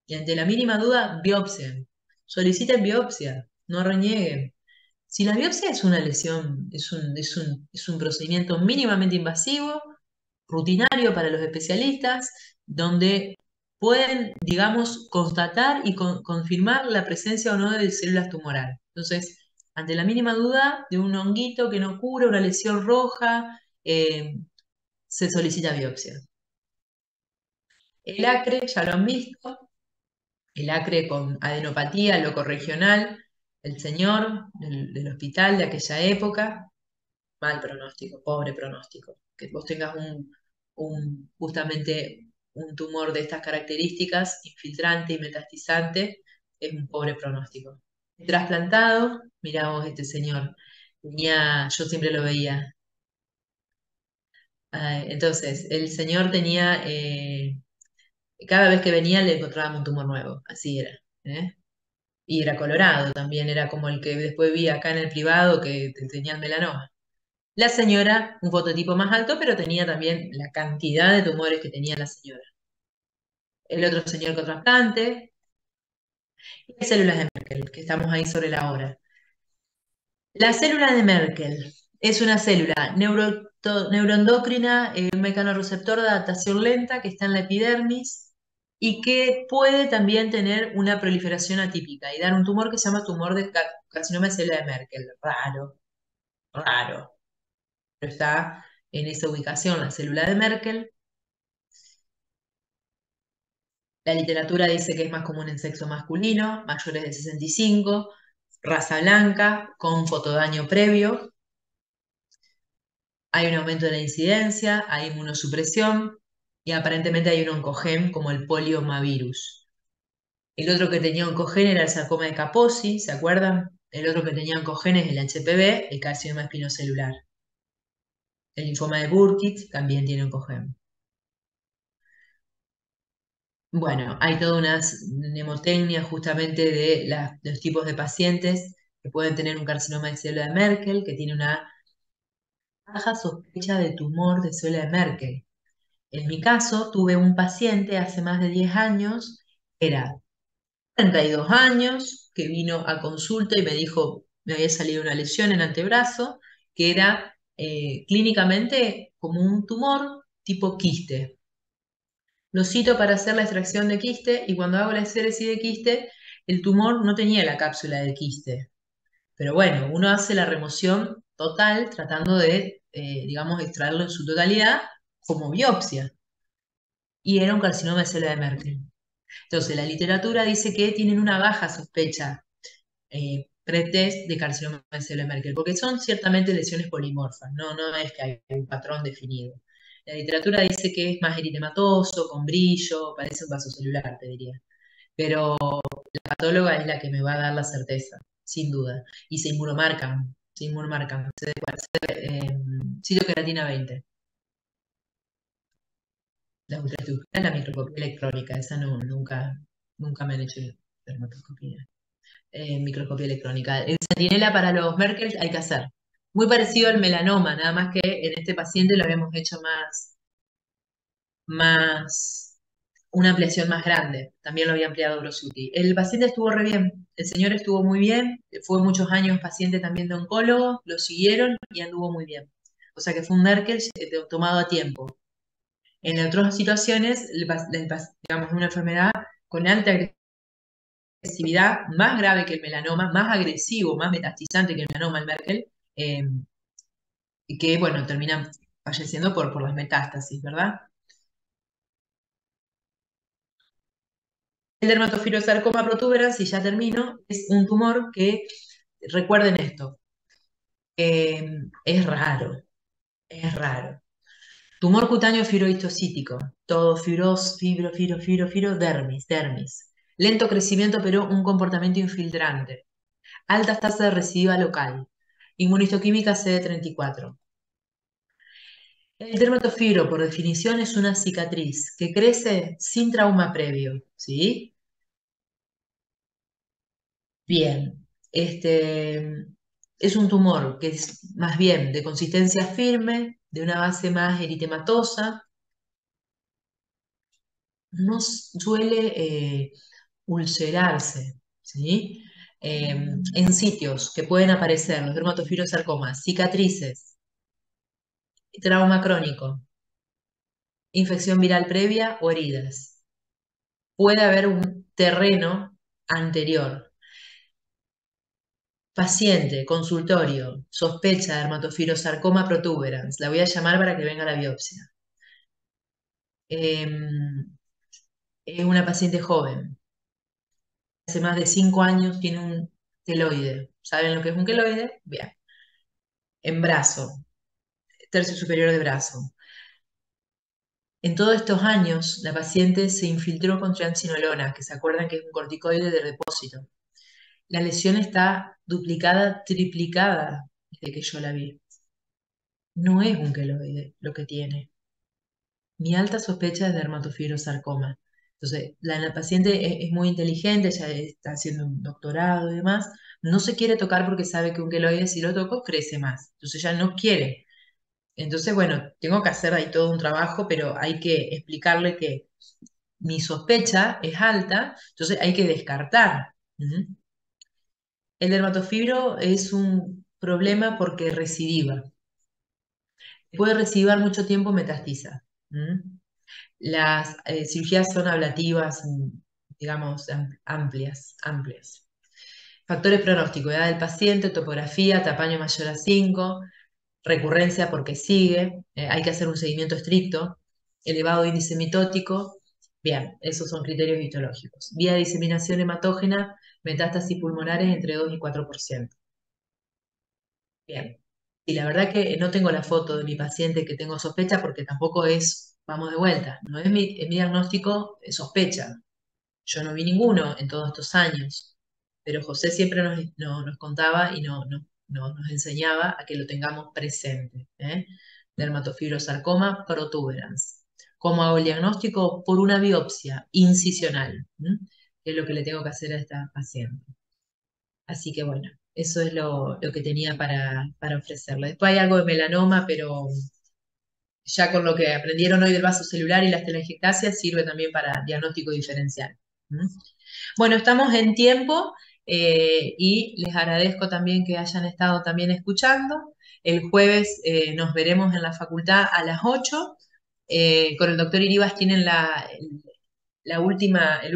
Y ante la mínima duda, biopsia. Soliciten biopsia, no renieguen. Si la biopsia es una lesión, es un procedimiento mínimamente invasivo, rutinario para los especialistas, donde pueden, digamos, constatar y confirmar la presencia o no de células tumorales. Entonces, ante la mínima duda de un honguito que no cura, una lesión roja, se solicita biopsia. El acre, ya lo han visto, el acre con adenopatía locorregional, el señor del hospital de aquella época, mal pronóstico, pobre pronóstico. Que vos tengas justamente un tumor de estas características, infiltrante y metastizante, es un pobre pronóstico. Trasplantado, miramos este señor, yo siempre lo veía. Entonces, el señor tenía, cada vez que venía le encontrábamos un tumor nuevo, así era. ¿eh? Y era colorado también, era como el que después vi acá en el privado que tenía el melanoma. La señora, un fototipo más alto, pero tenía también la cantidad de tumores que tenía la señora. El otro señor con trasplante, y células de Merkel, que estamos ahí sobre la hora. La célula de Merkel es una célula neuroendocrina, un mecanorreceptor de adaptación lenta que está en la epidermis y que puede también tener una proliferación atípica y dar un tumor que se llama tumor de carcinoma de célula de Merkel. Raro, raro. Pero está en esa ubicación la célula de Merkel. La literatura dice que es más común en sexo masculino, mayores de 65, raza blanca, con fotodaño previo. Hay un aumento de la incidencia, hay inmunosupresión y aparentemente hay un oncogén como el poliomavirus. El otro que tenía oncogén era el sarcoma de Kaposi, ¿se acuerdan? El otro que tenía oncogén es el HPV, el carcinoma espinocelular. El linfoma de Burkitt también tiene oncogén. Bueno, hay toda una mnemotecnia justamente de los tipos de pacientes que pueden tener un carcinoma de célula de Merkel, que tiene una baja sospecha de tumor de célula de Merkel. En mi caso, tuve un paciente hace más de 10 años, era 32 años, que vino a consulta y me dijo, me había salido una lesión en el antebrazo, que era clínicamente como un tumor tipo quiste. Lo cito para hacer la extracción de quiste y cuando hago la exéresis de quiste, el tumor no tenía la cápsula de quiste. Pero bueno, uno hace la remoción total tratando de, digamos, extraerlo en su totalidad como biopsia. Y era un carcinoma de célula de Merkel. Entonces, la literatura dice que tienen una baja sospecha pretest de carcinoma de célula de Merkel, porque son ciertamente lesiones polimorfas, no es que hay un patrón definido. La literatura dice que es más eritematoso, con brillo, parece un vaso celular, te diría. Pero la patóloga es la que me va a dar la certeza, sin duda. Y se inmunomarcan. Citoqueratina 20. La ultraescopia, la microscopía electrónica, esa no, nunca me han hecho dermatoscopía. Microscopía electrónica. El centinela para los Merkel hay que hacer. Muy parecido al melanoma, nada más que en este paciente lo habíamos hecho una ampliación más grande. También lo había ampliado Brosuti. El paciente estuvo re bien, el señor estuvo muy bien, fue muchos años paciente también de oncólogo, lo siguieron y anduvo muy bien. O sea que fue un Merkel tomado a tiempo. En otras situaciones, digamos, una enfermedad con alta agresividad, más grave que el melanoma, más agresivo, más metastizante que el melanoma, el Merkel, y que, bueno, terminan falleciendo por las metástasis, ¿verdad? El dermatofibrosarcoma protuberans, y ya termino, es un tumor que, recuerden esto, es raro, es raro. Tumor cutáneo fibrohistocítico, todo dermis. Lento crecimiento, pero un comportamiento infiltrante. Altas tasas de recidiva local. Inmunistoquímica CD34. El dermatofibro, por definición, es una cicatriz que crece sin trauma previo, ¿sí? Bien, es un tumor que es más bien de consistencia firme, de una base más eritematosa, no suele ulcerarse, ¿sí? En sitios que pueden aparecer los dermatofibrosarcomas, cicatrices, trauma crónico, infección viral previa o heridas. Puede haber un terreno anterior. Paciente, consultorio, sospecha de dermatofibrosarcoma protuberans. La voy a llamar para que venga la biopsia. Es una paciente joven. Hace más de 5 años tiene un queloide. ¿Saben lo que es un queloide? Bien. En brazo, tercio superior de brazo. En todos estos años, la paciente se infiltró con triamcinolona, que se acuerdan que es un corticoide de depósito. La lesión está duplicada, triplicada desde que yo la vi. No es un queloide lo que tiene. Mi alta sospecha es dermatofibrosarcoma. Entonces, la paciente es muy inteligente, ya está haciendo un doctorado y demás, no se quiere tocar porque sabe que un queloide, si lo toco, crece más. Entonces, ya no quiere. Entonces, bueno, tengo que hacer ahí todo un trabajo, pero hay que explicarle que mi sospecha es alta, entonces hay que descartar. ¿Mm? El dermatofibro es un problema porque recidiva. Puede recidivar mucho tiempo, metastiza. ¿Mm? Las cirugías son ablativas, digamos, amplias. Factores pronósticos, edad del paciente, topografía, tamaño mayor a 5, recurrencia porque sigue, hay que hacer un seguimiento estricto, elevado índice mitótico. Bien, esos son criterios histológicos. Vía de diseminación hematógena, metástasis pulmonares entre 2 y 4%. Bien. Y la verdad que no tengo la foto de mi paciente que tengo sospecha porque tampoco es, vamos de vuelta, no es mi diagnóstico, es sospecha. Yo no vi ninguno en todos estos años, pero José siempre nos contaba y nos enseñaba a que lo tengamos presente. Dermatofibrosarcoma protuberans. ¿Cómo hago el diagnóstico? Por una biopsia incisional, que es lo que le tengo que hacer a esta paciente. Así que bueno, eso es lo que tenía para ofrecerle. Después hay algo de melanoma, pero ya con lo que aprendieron hoy del vaso celular y las telangiectasias sirve también para diagnóstico diferencial. Bueno, estamos en tiempo y les agradezco también que hayan estado también escuchando. El jueves nos veremos en la facultad a las 8. Con el doctor Iribas tienen el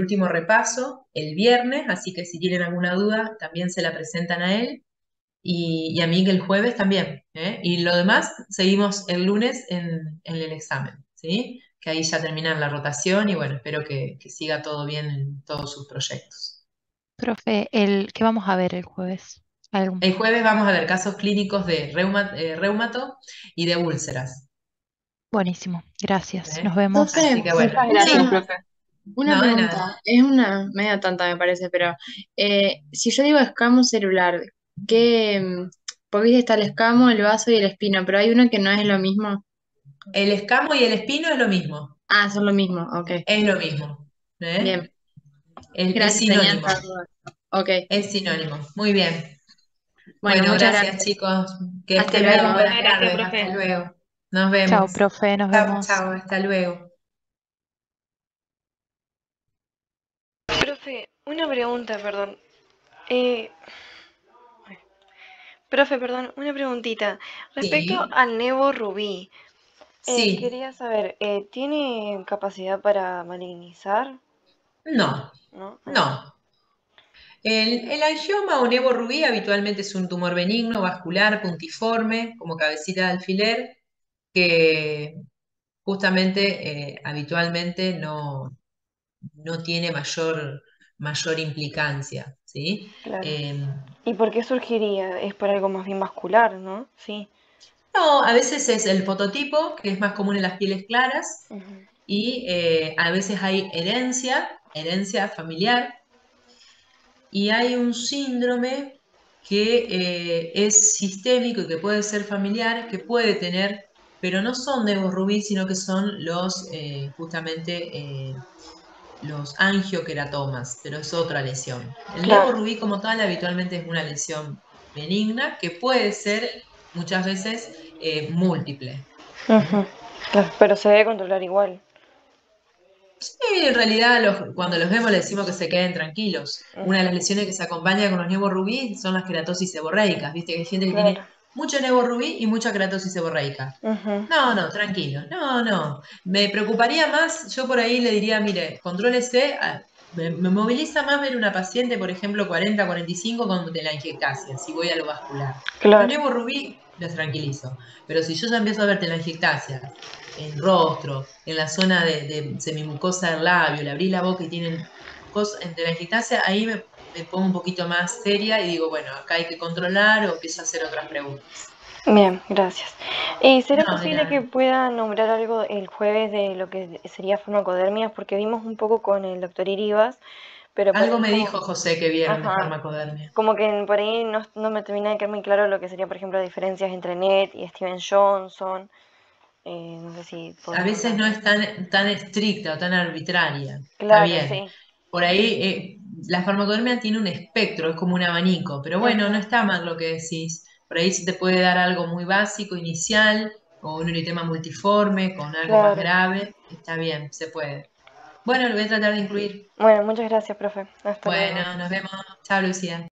último repaso el viernes, así que si tienen alguna duda también se la presentan a él y a mí que el jueves también. Y lo demás seguimos el lunes en el examen, ¿sí? Que ahí ya terminan la rotación y bueno, espero que siga todo bien en todos sus proyectos. Profe, ¿qué vamos a ver el jueves? El jueves vamos a ver casos clínicos de reumato y de úlceras. Buenísimo, gracias. Nos ¿Eh? vemos. Profe, Así que bueno, Muchas gracias, sí, profe. una no, de nada. pregunta, es una media tonta me parece, pero si yo digo escamo celular, ¿qué? Porque está el escamo, el vaso y el espino, pero hay uno que no es lo mismo. El escamo y el espino es lo mismo. Ah, son lo mismo, ok. Es lo mismo. Bien, Es gracias, tenía sinónimo. esta duda. Ok, Es sinónimo. Muy bien. bueno, Bueno, muchas gracias gracias. chicos. Que Hasta estén bien. luego. Buenas Gracias, tardes. Hasta profe. luego. Nos Chao, vemos. profe, nos Chao, vemos. chao. Hasta luego. Profe, una pregunta, perdón. Eh, profe, perdón, una preguntita. Respecto Sí, al Nevo Rubí, sí. quería saber, ¿tiene capacidad para malignizar? No, ¿No? Ah, no. El angioma o nevo rubí habitualmente es un tumor benigno, vascular, puntiforme, como cabecita de alfiler, que justamente habitualmente no tiene mayor implicancia, ¿sí? claro. ¿Y por qué surgiría? Es por algo más bien vascular, ¿no? Sí. No, a veces es el fototipo, que es más común en las pieles claras, Ujú. y a veces hay herencia familiar, y hay un síndrome que es sistémico y que puede ser familiar, que puede tener, pero no son nevos rubí, sino que son justamente los angioqueratomas, pero es otra lesión. El nevo Claro. rubí como tal habitualmente es una lesión benigna que puede ser muchas veces múltiple. ¿Mm? Ujú. Claro, pero se debe controlar igual. Sí, en realidad cuando los vemos les decimos que se queden tranquilos. Una de Ujú. las lesiones que se acompaña con los nevos rubí son las queratosis seborreicas. Viste que hay gente que Claro. tiene mucho nevo rubí y mucha queratosis seborreica. Ujú. No, tranquilo. No. Me preocuparía más, yo por ahí le diría, mire, contrólese. Me moviliza más ver una paciente, por ejemplo, 40-45 con telangiectasia, si voy a lo vascular. Los Claro. nevo rubí los tranquilizo. Pero si yo ya empiezo a ver telangiectasia en rostro, en la zona de semimucosa del labio, le abrí la boca y tienen cosas en telangiectasia, ahí me pongo un poquito más seria y digo, bueno, acá hay que controlar o empiezo a hacer otras preguntas. Bien, gracias. ¿Será No, de posible que nada. pueda nombrar algo el jueves de lo que sería farmacodermias? Porque vimos un poco con el doctor Iribas, pero por Algo ahí me como, dijo José que vieron de ajá, farmacodermia. como que por ahí no me termina de quedar muy claro lo que sería, por ejemplo, diferencias entre NET y Steven Johnson. No sé si A podemos veces no hablar. es tan estricta o tan arbitraria. Está Claro, bien. sí. Por ahí la farmacodermia tiene un espectro, es como un abanico, pero bueno, no Ujú. está mal lo que decís. Por ahí se te puede dar algo muy básico, inicial, o un eritema multiforme, con algo más Claro. grave. Está bien, se puede. Bueno, lo voy a tratar de incluir. Bueno, muchas gracias, profe. Hasta luego. Bueno, nos vemos. Chao, Lucía.